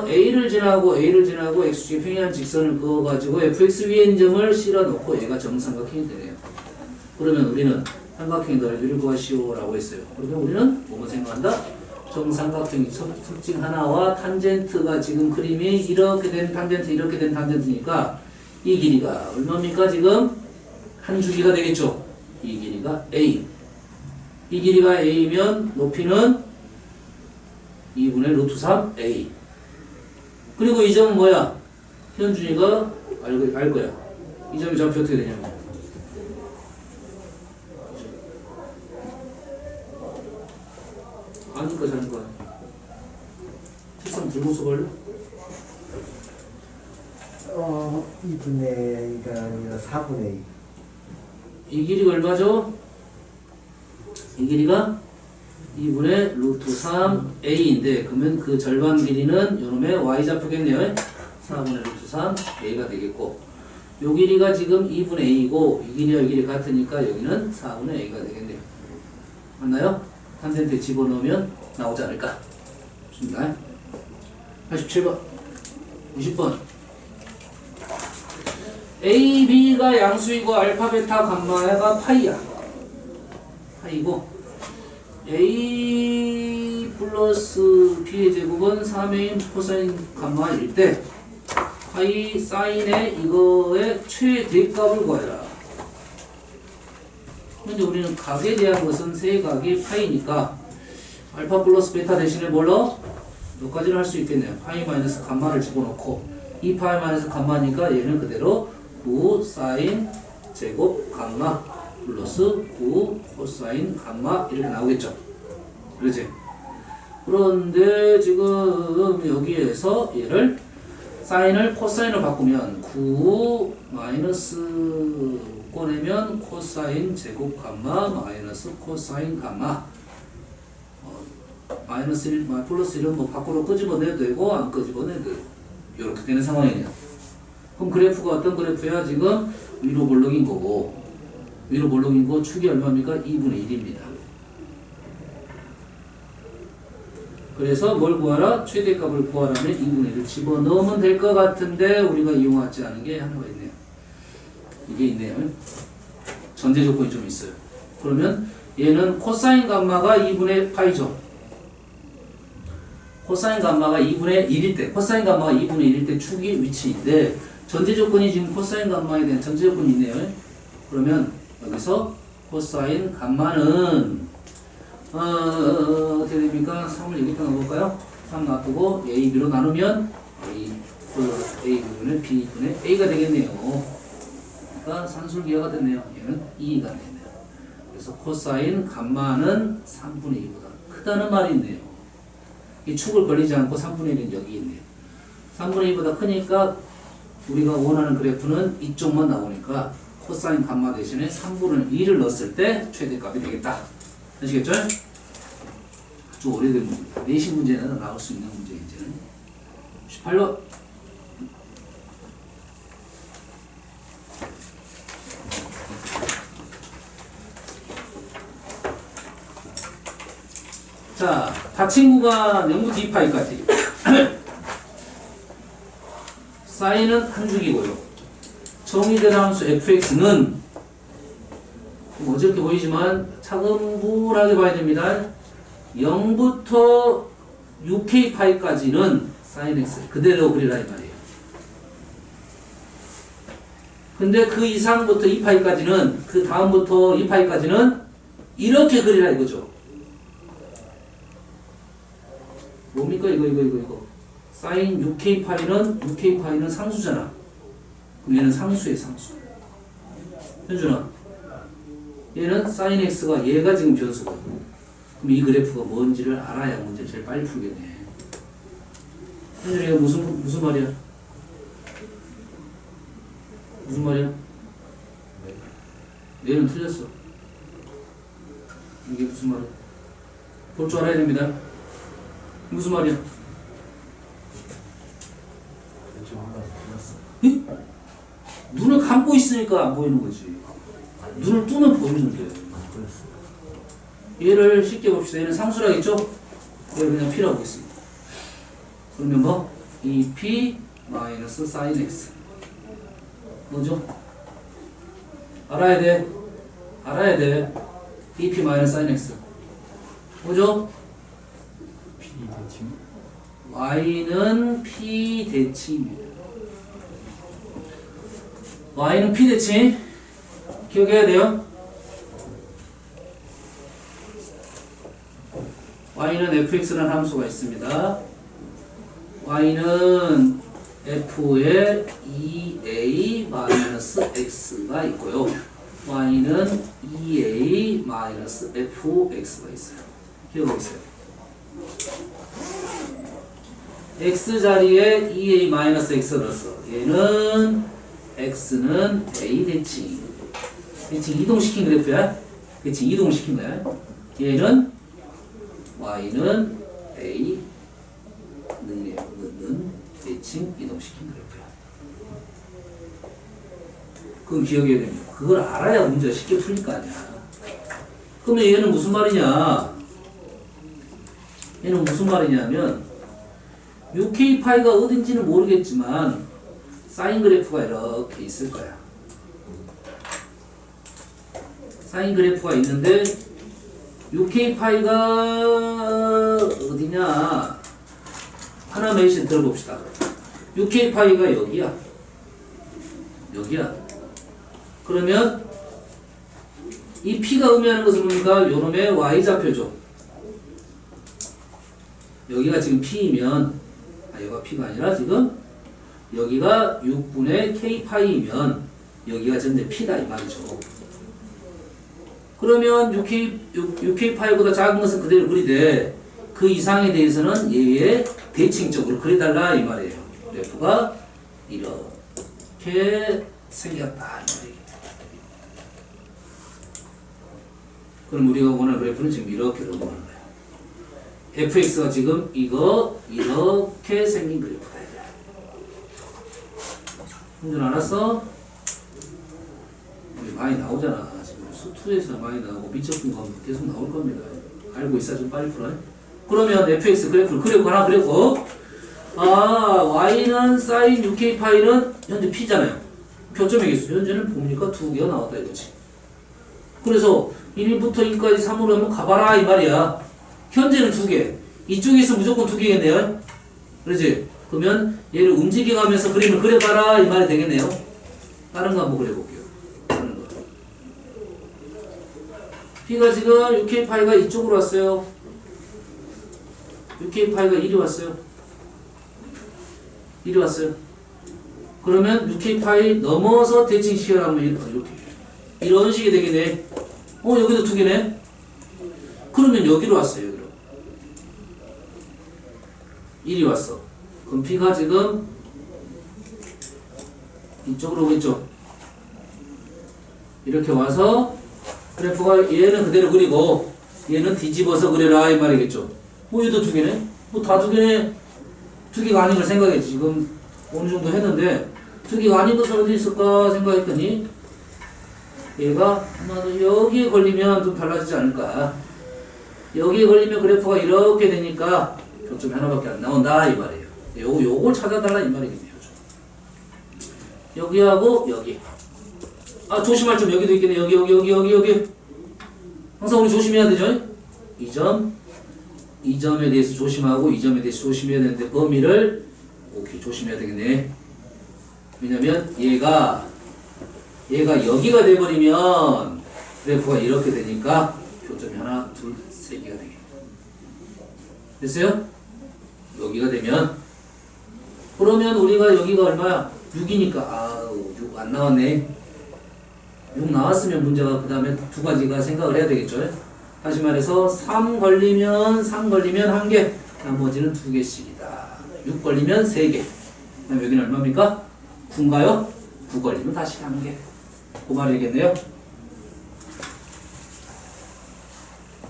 A를 지나고 X축에 평행한 직선을 그어가지고 fx 위에 있는 점을 실어놓고 얘가 정삼각형이 되네요. 그러면 우리는 삼각형의 넓이를 구하시오라고 했어요. 그러면 우리는 뭐뭐 생각한다? 정삼각형의 특징 하나와 탄젠트가 지금 그림이 이렇게 된 탄젠트 이렇게 된 탄젠트니까 이 길이가 얼마입니까? 지금 한 주기가 되겠죠. 이 길이가 A. 이 길이가 A면 높이는 2분의 루트 3A. 그리고 이 점은 뭐야? 현준이가 알 거야. 이 점이 좌표 어떻게 되냐면 아니까 자는 거야. 책상 들고 써볼래? 2분의 2가 아니라 4분의 2. 이 길이가 얼마죠? 이 길이가 2분의 루트 3a인데 그러면 그 절반 길이는 요놈의 y좌표겠네요. 4분의 루트 3a가 되겠고 요 길이가 지금 2분의 a이고 이 길이와 이 길이 같으니까 여기는 4분의 a가 되겠네요. 맞나요? 탄젠트에 집어넣으면 나오지 않을까? 좋습니다. 87번 90번 A, B가 양수이고 알파, 베타, 감마가 파이야. 파이고 A 플러스 B의 제곱은 3A인 코사인 감마일 때 파이 사인의 이거의 최대값을 구해라. 근데 우리는 각에 대한 것은 세 각이 파이니까 알파 플러스 베타 대신에 뭘로? 여기까지는 할 수 있겠네요. 파이 마이너스 감마를 집어넣고 2파이 마이너스 감마니까 얘는 그대로 9 사인 제곱 감마 플러스 9 코사인 감마 이렇게 나오겠죠. 그렇지? 그런데 지금 여기에서 얘를 사인을 코사인으로 바꾸면 9 마이너스 꺼내면 코사인 제곱 감마 마이너스 코사인 감마 마이너스 1, 플러스 1은 뭐 밖으로 끄집어내도 되고 안 끄집어내도 되고 이렇게 되는 상황이네요. 그럼 그래프가 어떤 그래프야? 지금 위로 볼록인 거고 위로 볼록인 거 축이 얼마입니까? 2분의 1입니다. 그래서 뭘 구하라? 최대값을 구하라면 2분의 1을 집어넣으면 될 것 같은데 우리가 이용하지 않은 게 하나가 있네요. 이게 있네요. 전제 조건이 좀 있어요. 그러면 얘는 코사인 감마가 2분의 파이죠. 코사인 감마가 2분의 1일 때, 코사인 감마가 2분의 1일 때 축이 위치인데 전제 조건이 지금 코사인 감마에 대한 전제 조건이 있네요. 그러면 여기서 코사인 감마는 어떻게 됩니까? 3을 여기다 넣어볼까요? 3 놔두고 A, B로 나누면 A 부분은 B분의 A가 되겠네요. 그러니까 산술기하가 됐네요. 얘는 2가 되네요. 그래서 코사인 감마는 3분의 2보다 크다는 말이 있네요. 이 축을 걸리지 않고 3분의 1은 여기 있네요. 3분의 2보다 크니까 우리가 원하는 그래프는 이쪽만 나오니까 코사인 감마 대신에 3분의 2를 넣었을 때 최대값이 되겠다. 아시겠죠? 아주 오래된 문제입니다. 내신 문제는 나올 수 있는 문제 이제는 18번 자, 닫힌 구간 0부터 2파이까지 사인은 한 줄이고요. 정의된 함수 fx는 어저께 보이지만 차근부하게 봐야 됩니다. 0부터 6k파이까지는 sin x 그대로 그리라 이 말이에요. 근데 그 이상부터 2파이까지는 그 다음부터 2파이까지는 이렇게 그리라 이거죠. 뭡니까 이거 sin 6k파이는 상수잖아. 그럼 얘는 상수의 상수. 현준아 얘는 sin x가 얘가 지금 변수거든. 그럼 이 그래프가 뭔지를 알아야 문제를 제일 빨리 풀겠네. 현준이 이거 무슨 말이야? 무슨 말이야? 얘는 틀렸어. 이게 무슨 말이야? 볼 줄 알아야 됩니다. 무슨 말이야? 응? 눈을 감고 있으니까 안 보이는 거지. 눈을 뜨면 보이는데. 얘를 쉽게 봅시다. 얘는 상수라겠죠? 얘를 그냥 P라고 하겠습니다. 그러면 뭐? 2P 마이너스 sin X. 뭐죠? 알아야 돼. BP 마이너스 sin x. 뭐죠? P 대칭. y는 p 대칭입니다. y는 p 대칭. 기억해야 돼요. y는 fx라는 함수가 있습니다. y는 f의 2a 마이너스 x가 있고요. y는 2a 마이너스 fx가 있어요. 기억하세요. x 자리에 2a 마이너스 x를 넣었어. 얘는 x는 a 대칭. 대칭 이동시킨 그래프야. 대칭 이동시킨 거야. 얘는 y는 a 는 대칭 이동시킨 그래프야. 그건 기억해야 됩니다. 그걸 알아야 문제가 쉽게 풀릴 거 아니야. 그러면 얘는 무슨 말이냐? 얘는 무슨 말이냐면 UK파이가 어딘지는 모르겠지만 사인 그래프가 이렇게 있을 거야. 사인 그래프가 있는데 UK파이가 어디냐? 하나만 일씩 들어봅시다. UK파이가 여기야. 여기야. 그러면 이 P가 의미하는 것은 뭡니까? 요놈의 Y좌표죠. 여기가 지금 P이면 여기가 P가 아니라 지금 여기가 6분의 K파이면 여기가 전체 P다 이 말이죠. 그러면 UK파이보다 작은 것은 그대로 그리되 그 이상에 대해서는 얘의 대칭적으로 그려달라 이 말이에요. 그래프가 이렇게 생겼다 이 말이에요. 그럼 우리가 원하는 그래프는 지금 이렇게 넘어가는 거예요. fx가 지금 이렇게 생긴 그래프다. 문제는 알았어? 많이 나오잖아. 지금 수2에서 많이 나오고 미적분 가면 계속 나올 겁니다. 알고 있어 좀 빨리 풀어. 그러면 fx 그래프를 그려고 하나 그렸고 y는 sin uk파이는 현재 p잖아요. 교점의 개수 현재는 뭡니까? 2개가 나왔다 이거지. 그래서 1부터 2까지 3으로 하면 가봐라 이 말이야. 현재는 2개. 이쪽에 있으면 무조건 2개겠네요. 그렇지? 그러면 얘를 움직여가면서 그림을 그려봐라 이 말이 되겠네요. 다른 거 한번 그려볼게요. 다른 거. P가 지금 UK파이가 이쪽으로 왔어요. UK파이가 이리 왔어요. 이리 왔어요. 그러면 UK파이 넘어서 대칭 시켜라면 이렇게. 이런 식이 되겠네. 여기도 2개네. 그러면 여기로 왔어요. 여기로. 이리 왔어. 그럼 P가 지금 이쪽으로 오겠죠. 이렇게 와서 그래프가 얘는 그대로 그리고 얘는 뒤집어서 그려라 이 말이겠죠. 얘도 2개네. 다 2개네. 2개가 아닌 걸 생각했지. 지금 어느 정도 했는데 2개가 아닌 것은 어디 있을까 생각했더니 얘가 아마도 여기에 걸리면 좀 달라지지 않을까. 여기에 걸리면 그래프가 이렇게 되니까 교점 하나밖에 안 나온다 이 말이에요. 요걸 찾아달라 이 말이겠네요. 여기하고 여기. 조심할 점 여기도 있겠네. 여기. 항상 우리 조심해야 되죠. 이 점에 대해서 조심하고 이 점에 대해서 조심해야 되는데 범위를 오케이 조심해야 되겠네. 왜냐면 얘가 여기가 돼버리면 그래프가 이렇게 되니까 교점이 하나, 둘, 세 개가 되겠네. 됐어요? 여기가 되면 그러면 우리가 여기가 얼마야? 6이니까 6 안 나왔네. 6 나왔으면 문제가 그 다음에 2가지가 생각을 해야 되겠죠. 다시 말해서 3 걸리면 1개, 나머지는 2개씩이다. 6 걸리면 3개. 그다음 여기는 얼마입니까? 9인가요? 9 걸리면 다시 1개. 그 말이겠네요.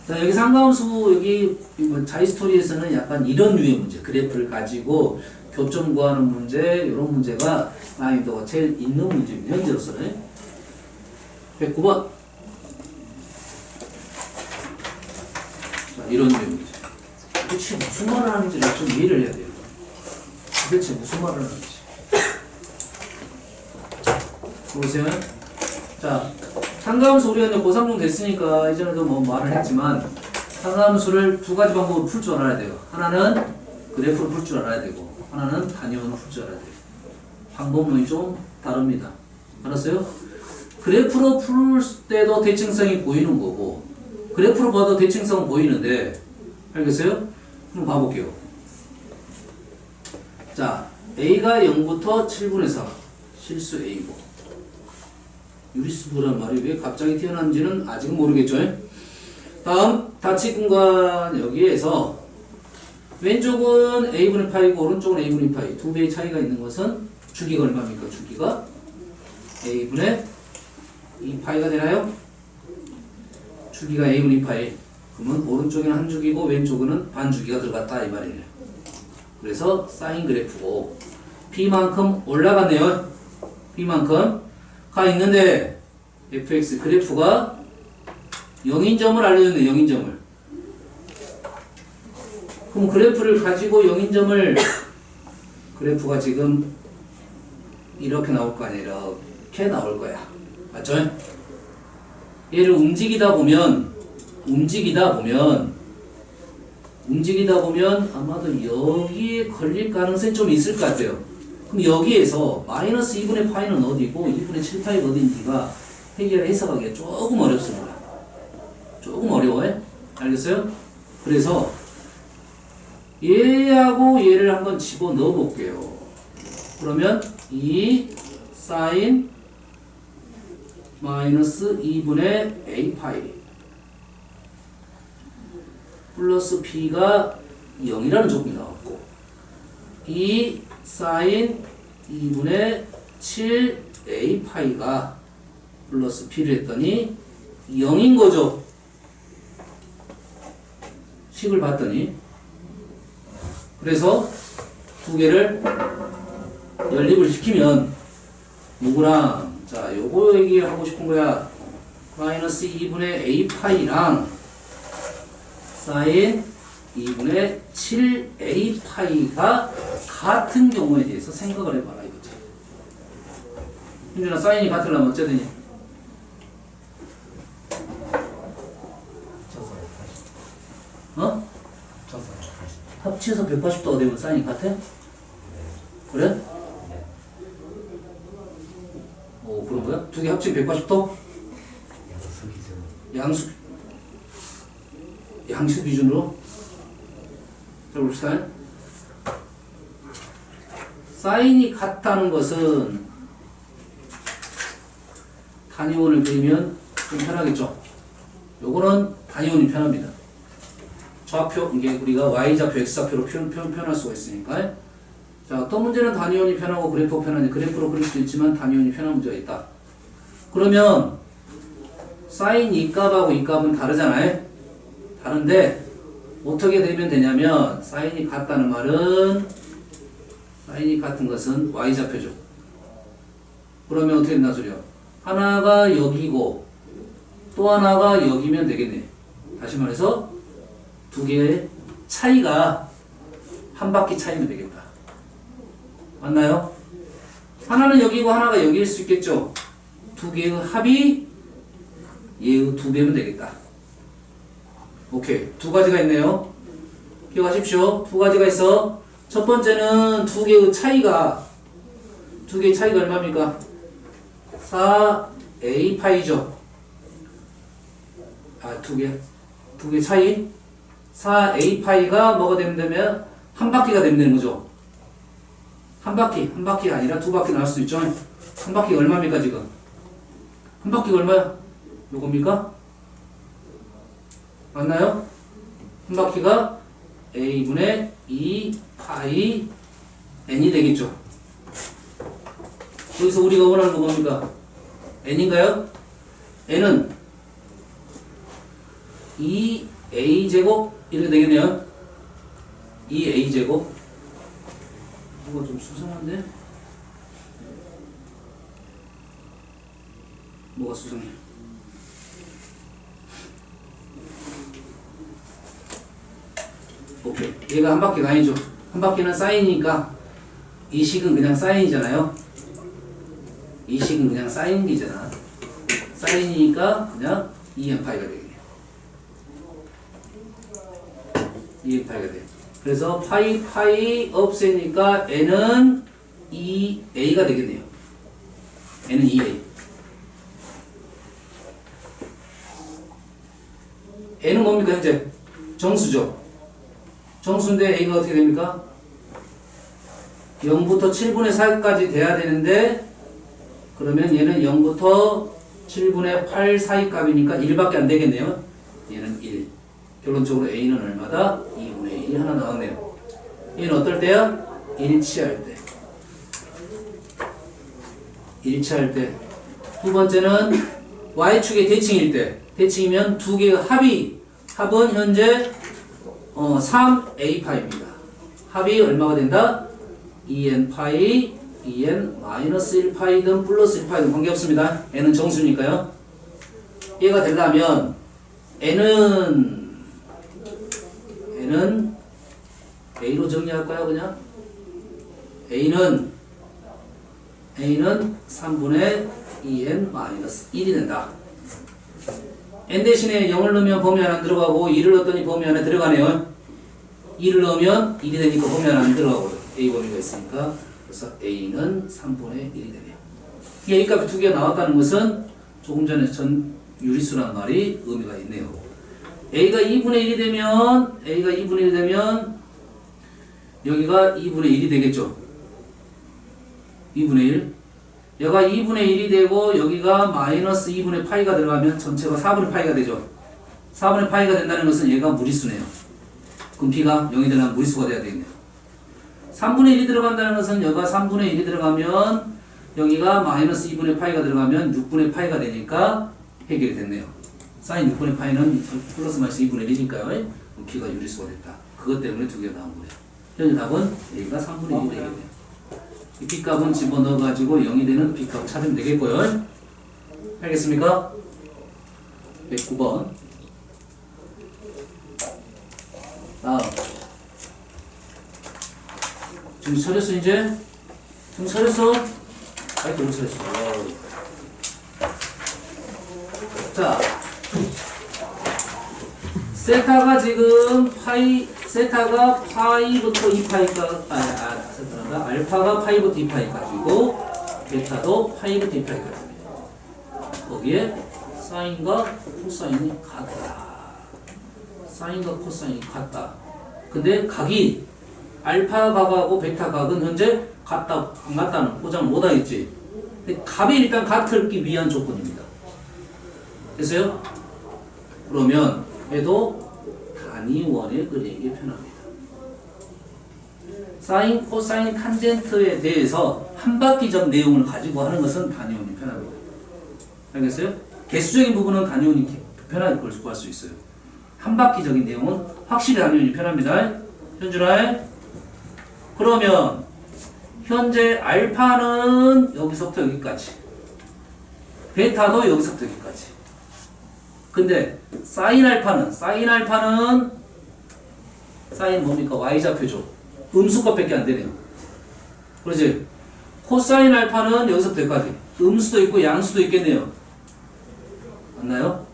자, 여기 상가함수 여기 자이스토리에서는 약간 이런 류의 문제, 그래프를 가지고 교점 구하는 문제, 이런 문제가 난이도가 제일 있는 문제입니다. 현재로서는 109번. 자, 이런 류의 문제. 도대체 무슨 말을 하는지 좀 이해를 해야 돼요. 도대체 무슨 말을 하는지. 보세요. 자, 상가함수 우리가 이제 고3 됐으니까 이전에도 뭐 말을 했지만 상가함수를 두 가지 방법으로 풀 줄 알아야 돼요. 하나는 그래프로 풀 줄 알아야 되고 하나는 단위원으로 풀 줄 알아야 돼요. 방법론이 좀 다릅니다. 알았어요? 그래프로 풀 때도 대칭성이 보이는 거고 그래프로 봐도 대칭성은 보이는데 알겠어요? 한번 봐볼게요. 자, A가 0부터 7분의 4 실수 A고 유리수부란 말이 왜 갑자기 튀어나왔는지는 아직은 모르겠죠. 다음 다치 공간 여기에서 왼쪽은 A분의 파이고 오른쪽은 A분의 파이 두 배의 차이가 있는 것은 주기가 얼마입니까? 주기가 A분의 2파이가 되나요? 주기가 A분의 2파이 그러면 오른쪽에는 한 주기고 왼쪽에는 반 주기가 들어갔다 이 말이에요. 그래서 사인 그래프고 B만큼 올라갔네요. B만큼 가 있는데 fx 그래프가 0인점을 알려줬네. 0인점을. 그럼 그래프를 가지고 0인점을 그래프가 지금 이렇게 나올 거 아니라 이렇게 나올 거야. 맞죠? 얘를 움직이다 보면 아마도 여기에 걸릴 가능성이 좀 있을 것 같아요. 그럼 여기에서 마이너스 2분의 파이는 어디고 2분의 7파이가 어딘지가 해석하기가 조금 어렵습니다. 조금 어려워요. 알겠어요? 그래서 얘하고 얘를 한번 집어넣어 볼게요. 그러면 2 사인 마이너스 2분의 a파이 플러스 b가 0이라는 조건이 나왔고 2 사인 2분의 7 a파이가 플러스 b를 했더니 0인 거죠. 식을 봤더니 그래서 두 개를 연립을 시키면 누구랑 자 요거 얘기하고 싶은 거야. 마이너스 2분의 a파이랑 사인 2분의 7a파이가 같은 경우에 대해서 생각을 해봐라 이거지. 윤준아 사인이 같으려면 어째 되니? 어? 합치해서 180도가 되면 사인이 같아? 그래? 오 그런 거야? 두 개 합치면 180도? 양수 기준으로? 자 봅시다. 사인이 같다는 것은 단위원을 그리면 좀 편하겠죠? 요거는 단위원이 편합니다. 좌표, 이게 우리가 y좌표, x좌표로 표현할 수가 있으니까. 자, 어떤 문제는 단위원이 편하고 그래프가 편한데 그래프로 그릴 수도 있지만 단위원이 편한 문제가 있다. 그러면 사인 이 값하고 이 값은 다르잖아요. 다른데 어떻게 되면 되냐면 사인이 같다는 말은 사인이 같은 것은 y좌표죠. 그러면 어떻게 된다 소리야? 하나가 여기고 또 하나가 여기면 되겠네. 다시 말해서 두 개의 차이가 한 바퀴 차이면 되겠다. 맞나요? 하나는 여기고 하나가 여기일 수 있겠죠. 두 개의 합이 얘의 두 배면 되겠다. 오케이. 두 가지가 있네요. 기억하십시오. 두 가지가 있어. 첫 번째는 두 개의 차이가 얼마입니까? 4a 파이죠. 두 개 차이. 4a 파이가 뭐가 되면 한 바퀴가 되는 거죠. 한 바퀴가 아니라 두 바퀴 나올 수 있죠. 한 바퀴가 얼마입니까 지금? 한 바퀴가 얼마야? 요겁니까? 맞나요? 한 바퀴가 a분의 2파이 n이 되겠죠. 여기서 우리가 원하는 거 뭡니까? n인가요? n은 2a제곱 이렇게 되겠네요. 2a제곱 이거 좀 수상한데? 뭐가 수상해? 오케이. 얘가 한 바퀴가 아니죠. 한 바퀴는 사인이니까 이 식은 그냥 사인이잖아요. 이 식은 그냥 사인이잖아. 사인이니까 그냥 2n 파이가 되겠네요. 2n 파이가 돼요. 그래서 파이 없애니까 n은 2a가 되겠네요. n은 2a. n은 뭡니까 현재? 정수죠. 정수인데 a가 어떻게 됩니까? 0부터 7분의 4까지 돼야 되는데 그러면 얘는 0부터 7분의 8 사이 값이니까 1밖에 안 되겠네요. 얘는 1. 결론적으로 a는 얼마다? 2분의 1이 하나 나왔네요. 얘는 어떨 때야? 일치할 때. 일치할 때. 두 번째는 y축의 대칭일 때. 대칭이면 두 개의 합은 현재 3a파입니다. 합이 얼마가 된다? 2n파이, 2n 마이너스 1파이든 플러스 1파이든 관계없습니다. n은 정수니까요. 얘가 되려면 n은 a로 정리할까요? 그냥 a는 3분의 2n 마이너스 1이 된다. n 대신에 0을 넣으면 범위 안에 들어가고 2를 넣었더니 범위 안에 들어가네요. 2를 넣으면 1이 되니까 범위 안에 안 들어가고요. a 범위가 있으니까. 그래서 a는 3분의 1이 되네요. 이 a 값이 두 개가 나왔다는 것은 조금 전에 전 유리수라는 말이 의미가 있네요. a가 2분의 1이 되면 여기가 2분의 1이 되겠죠. 2분의 1. 얘가 2분의 1이 되고 여기가 마이너스 2분의 파이가 들어가면 전체가 4분의 파이가 되죠. 4분의 파이가 된다는 것은 얘가 무리수네요. 그럼 b가 0이 되려면 무리수가 돼야 되겠네요. 3분의 1이 들어간다는 것은 여기가 3분의 1이 들어가면 여기가 마이너스 2분의 파이가 들어가면 6분의 파이가 되니까 해결이 됐네요. 사인 6분의 파이는 플러스 마이너스 2분의 1이니까요. 그럼 b가 유리수가 됐다. 그것 때문에 두 개가 나온 거예요. 현재 답은 a가 3분의 1이 되겠네요. 이 b값은 집어넣어가지고 0이 되는 b값 찾으면 되겠고요. 알겠습니까? 109번. 다음. 정신 차렸어, 이제? 정신 차렸어? 아이고, 못 차렸어. 자. 세타가 지금 세타가 파이부터 2파이까지, 알파가 파이부터 2파이까지고, 베타도 파이부터 2파이까지입니다. 거기에 사인과 코사인이 같다. 사인과 코사인이 같다. 근데 각이 알파 각하고 베타 각은 현재 같다, 안 같다는 포장을 못 하겠지. 근데 값이 일단 같기 위한 조건입니다. 됐어요? 그러면 얘도 단위원에 그리는 게 편합니다. 사인, 코사인, 탄젠트에 대해서 한 바퀴 전 내용을 가지고 하는 것은 단위원이 편합니다. 알겠어요? 개수적인 부분은 단위원이 편하게 구할 수 있어요. 한 바퀴적인 내용은 확실히 단위원이 편합니다. 현준아. 그러면 현재 알파는 여기서부터 여기까지, 베타도 여기서부터 여기까지. 근데 사인 알파는 사인 뭡니까? y좌표죠. 음수값밖에 안 되네요. 그렇지? 코사인 알파는 여기서부터 여기까지. 음수도 있고 양수도 있겠네요. 맞나요?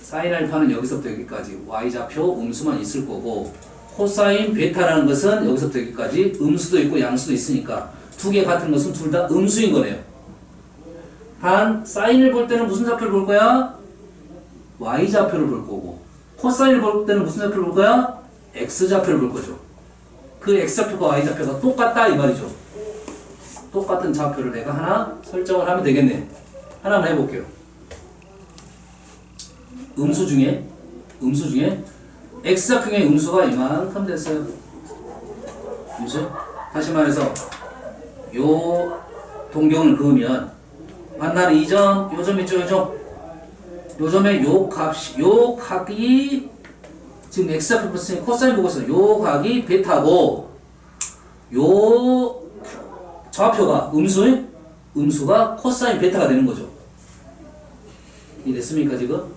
사인 알파는 여기서부터 여기까지 y좌표 음수만 있을 거고, 코사인 베타라는 것은 여기서부터 여기까지 음수도 있고 양수도 있으니까 두 개 같은 것은 둘 다 음수인 거네요. 단 사인을 볼 때는 무슨 좌표를 볼 거야? y좌표를 볼 거고, 코사인을 볼 때는 무슨 좌표를 볼 거야? x좌표를 볼 거죠. 그 x좌표가 y좌표가 똑같다 이 말이죠. 똑같은 좌표를 내가 하나 설정을 하면 되겠네. 하나만 해볼게요. 음수 중에 x좌표의 음수가 이만큼 됐어요. 음수? 다시 말해서 요 동경을 그으면 만나는 이 점, 요 점 있죠, 요 점. 요 점의 요 각이 지금 x좌표 플러스 코사인 보고 있어요. 요 각이 베타고, 요 좌표가 음수가 코사인 베타가 되는 거죠. 이해됐습니까 지금?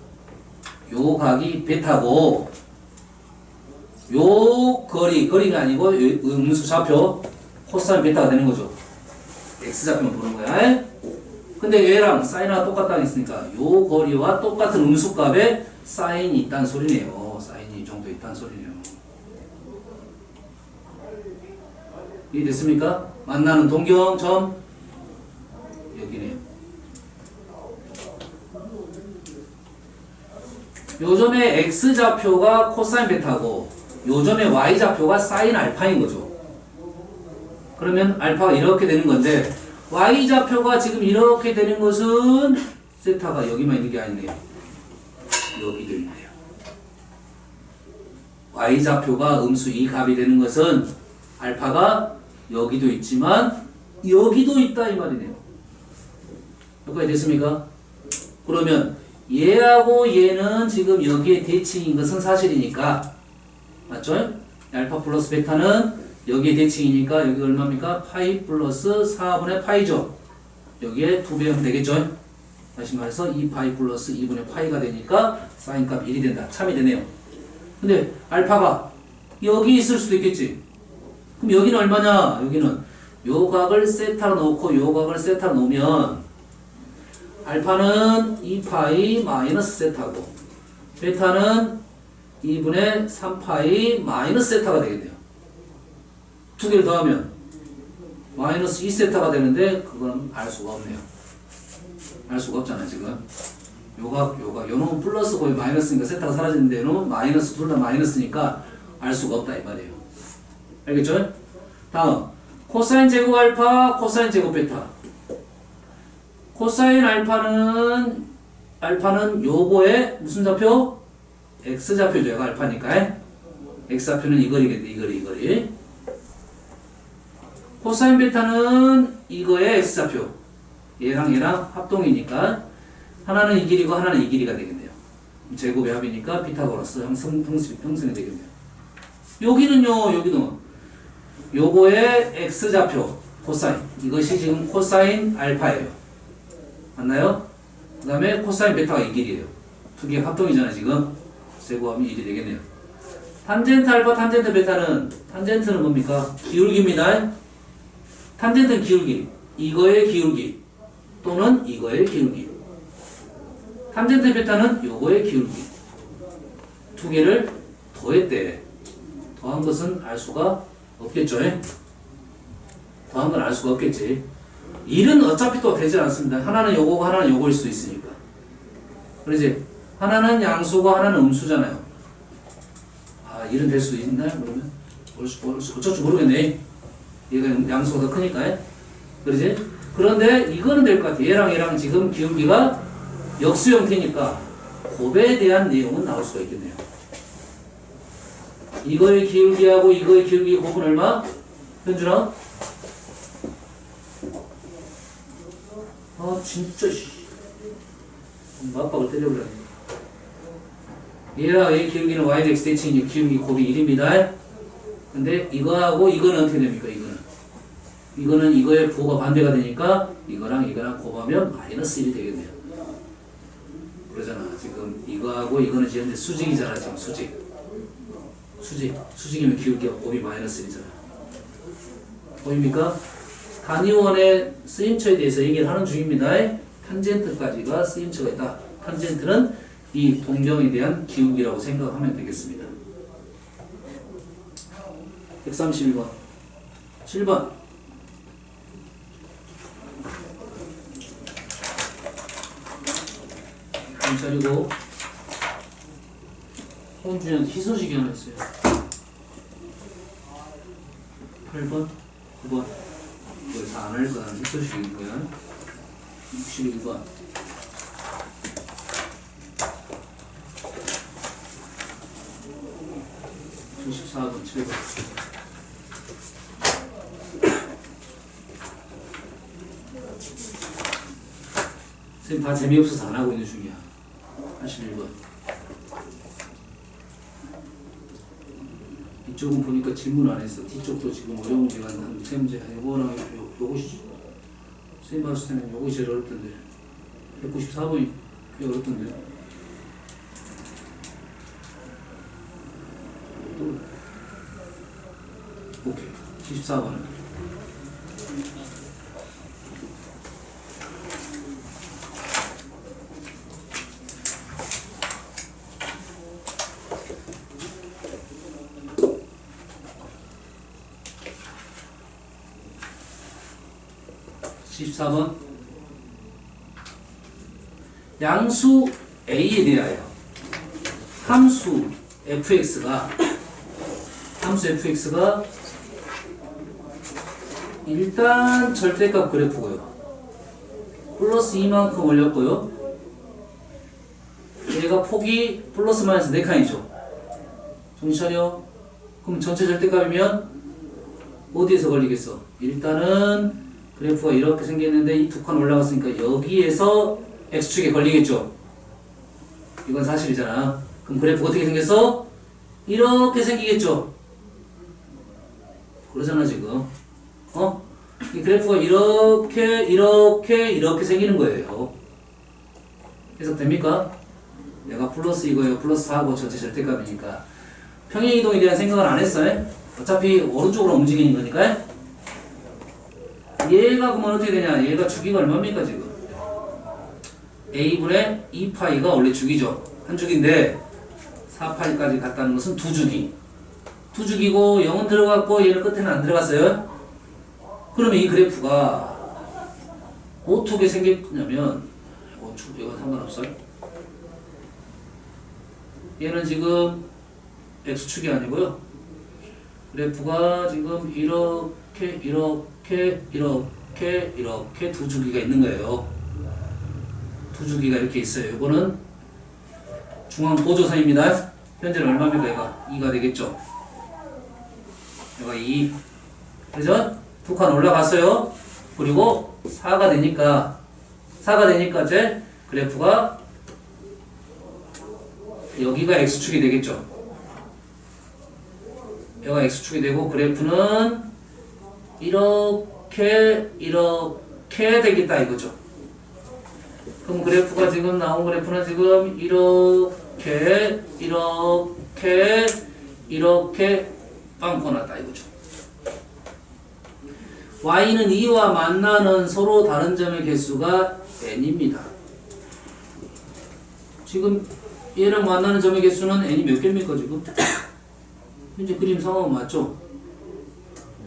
요 각이 베타고, 요 거리가 아니고 음수 좌표 코사인 베타가 되는 거죠. x좌표만 보는 거야. 근데 얘랑 사인하고 똑같다고 했으니까 요 거리와 똑같은 음수값에 사인이 있다는 소리네요. 사인이 이 정도 있다는 소리네요. 이해됐습니까? 만나는 동경점 여기네요. 요점의 x좌표가 코사인 베타고 요점의 y좌표가 사인 알파인 거죠. 그러면 알파가 이렇게 되는 건데 y좌표가 지금 이렇게 되는 것은 세타가 여기만 있는 게 아니네요. 여기도 있네요. y좌표가 음수 2값이 되는 것은 알파가 여기도 있지만 여기도 있다 이 말이네요. 여기까지 됐습니까? 그러면 얘하고 얘는 지금 여기에 대칭인 것은 사실이니까 맞죠? 알파 플러스 베타는 여기에 대칭이니까 여기 얼마입니까? 파이 플러스 4분의 파이죠. 여기에 2배 하면 되겠죠? 다시 말해서 2파이 플러스 2분의 파이가 되니까 사인값 1이 된다. 참이 되네요. 근데 알파가 여기 있을 수도 있겠지. 그럼 여기는 얼마냐? 여기는 요 각을 세타로 놓고 요 각을 세타로 놓으면 알파는 2파이 마이너스 세타고 베타는 2분의 3파이 마이너스 세타가 되겠네요. 두 개를 더하면 마이너스 2세타가 되는데 그건 알 수가 없네요. 알 수가 없잖아요 지금. 요각 요놈은 플러스고 마이너스니까 세타가 사라지는데 요놈은 마이너스 둘 다 마이너스니까 알 수가 없다 이 말이에요. 알겠죠? 다음 코사인 제곱 알파 코사인 제곱 베타. 코사인 알파는 요거의 무슨 좌표? x좌표죠. 얘가 알파니까 x좌표는 이 거리겠네. 이 거리. 코사인 베타는 이거의 x좌표. 얘랑 합동이니까 하나는 이 길이고 하나는 이 길이가 되겠네요. 제곱의 합이니까 피타고라스 형성이 되겠네요. 여기는 요거의 x좌표 코사인. 이것이 지금 코사인 알파예요. 맞나요? 그 다음에 코사인 베타가 이 길이에요. 두 개 합동이잖아요 지금. 제곱하면 1이 되겠네요. 탄젠트 알파 탄젠트 베타는 탄젠트는 뭡니까? 기울기입니다. 탄젠트는 기울기. 이거의 기울기 또는 이거의 기울기. 탄젠트 베타는 요거의 기울기. 두 개를 더했대. 더한 것은 알 수가 없겠죠. 더한 건 알 수가 없겠지. 1은 어차피 또 되지 않습니다. 하나는 요거고 하나는 요거일 수 있으니까. 그러지? 하나는 양수고 하나는 음수잖아요. 아, 1은 될 수 있나요? 그러면? 어쩔 줄 모르겠네. 얘가 양수가 더 크니까. 그러지? 그런데 이거는 될 것 같아. 얘랑 지금 기울기가 역수 형태니까 곱에 대한 내용은 나올 수가 있겠네요. 이거의 기울기하고 이거의 기울기 곱은 얼마? 현준아? 아 진짜 맞박을 때려버렸네. 얘랑 얘 기울기는 yx 대칭이니 기울기 곱이 1입니다. 근데 이거하고 이거는 어떻게 됩니까? 이거는 이거의 부호가 반대가 되니까 이거랑 곱하면 마이너스 1이 되겠네요. 그러잖아. 지금 이거하고 이거는 지금 수직이잖아. 지금 수직이면 기울기가 곱이 마이너스 1이잖아. 보입니까? 단위원의 쓰임처에 대해서 얘기를 하는 중입니다. 탄젠트까지가 쓰임처가 있다. 탄젠트는 이 동경에 대한 기울기라고 생각하면 되겠습니다. 131번 7번 차리고 홍준현 희소식이 하나 있어요. 8번 9번 이거 다 안 할 거는 희소식이고요. 61번 94번 7번 선생님 다 재미없어서 안 하고 있는 중이야. 81번 이쪽은 보니까 질문 안 했어. 뒤쪽도 지금 어려운 문제가 한 세 문제 요거랑 요것이 선생님 봤을 때는 요것이 제일 어렵던데 194번이 꽤 어렵던데 오케이 74번은 74번. 양수 A에 대하여 함수 fx가 일단 절대값 그래프고요. 플러스 2만큼 올렸고요. 얘가 폭이 플러스 마이너스 4칸이죠. 정신 차려. 그럼 전체 절대값이면 어디에서 걸리겠어? 일단은 그래프가 이렇게 생겼는데 이 두 칸 올라갔으니까 여기에서 x축에 걸리겠죠. 이건 사실이잖아. 그럼 그래프가 어떻게 생겼어? 이렇게 생기겠죠. 그러잖아 지금. 이 그래프가 이렇게 생기는 거예요. 해석됩니까? 내가 플러스 이거예요. 플러스 4하고 전체 절대값이니까 평행이동에 대한 생각을 안 했어요. 어차피 오른쪽으로 움직이는 거니까. 얘가 그러면 어떻게 되냐? 얘가 주기가 얼마입니까 지금? a분의 2파이가 원래 주기죠. 한 주기인데 4파이까지 갔다는 것은 두 주기. 두 주기고 0은 들어갔고 얘는 끝에는 안 들어갔어요. 그러면 이 그래프가 어떻게 생겼냐면 이건 상관없어요. 얘는 지금 x축이 아니고요. 그래프가 지금 이렇게 두 주기가 있는 거예요. 두 주기가 이렇게 있어요. 이거는 중앙 보조선입니다. 현재는 얼마입니까? 얘가 2가 되겠죠. 얘가 2. 그래서 두 칸 올라갔어요. 그리고 4가 되니까 이제 그래프가 여기가 x축이 되겠죠. 얘가 x축이 되고 그래프는 이렇게 되겠다 이거죠. 그럼 그래프가 지금 나온 그래프는 지금 이렇게 빵꾸 났다 이거죠. y는 2와 만나는 서로 다른 점의 개수가 n입니다. 지금 얘랑 만나는 점의 개수는 n이 몇 개입니까 지금? 현재 그림 상황은 맞죠?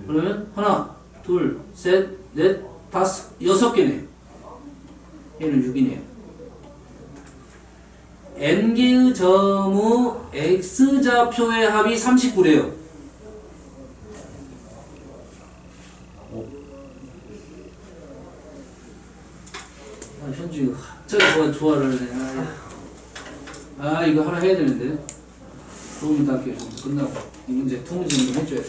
그러면 하나, 둘, 셋, 넷, 다섯, 6개네요. 얘는 6이네요. n개의 점의 x좌표의 합이 39래요. 현주 갑자기 좋아를 해. 이거 하나 해야 되는데. 도움이 닿게 좀 끝나고 이 문제 두 문제 정도 해줘야 돼.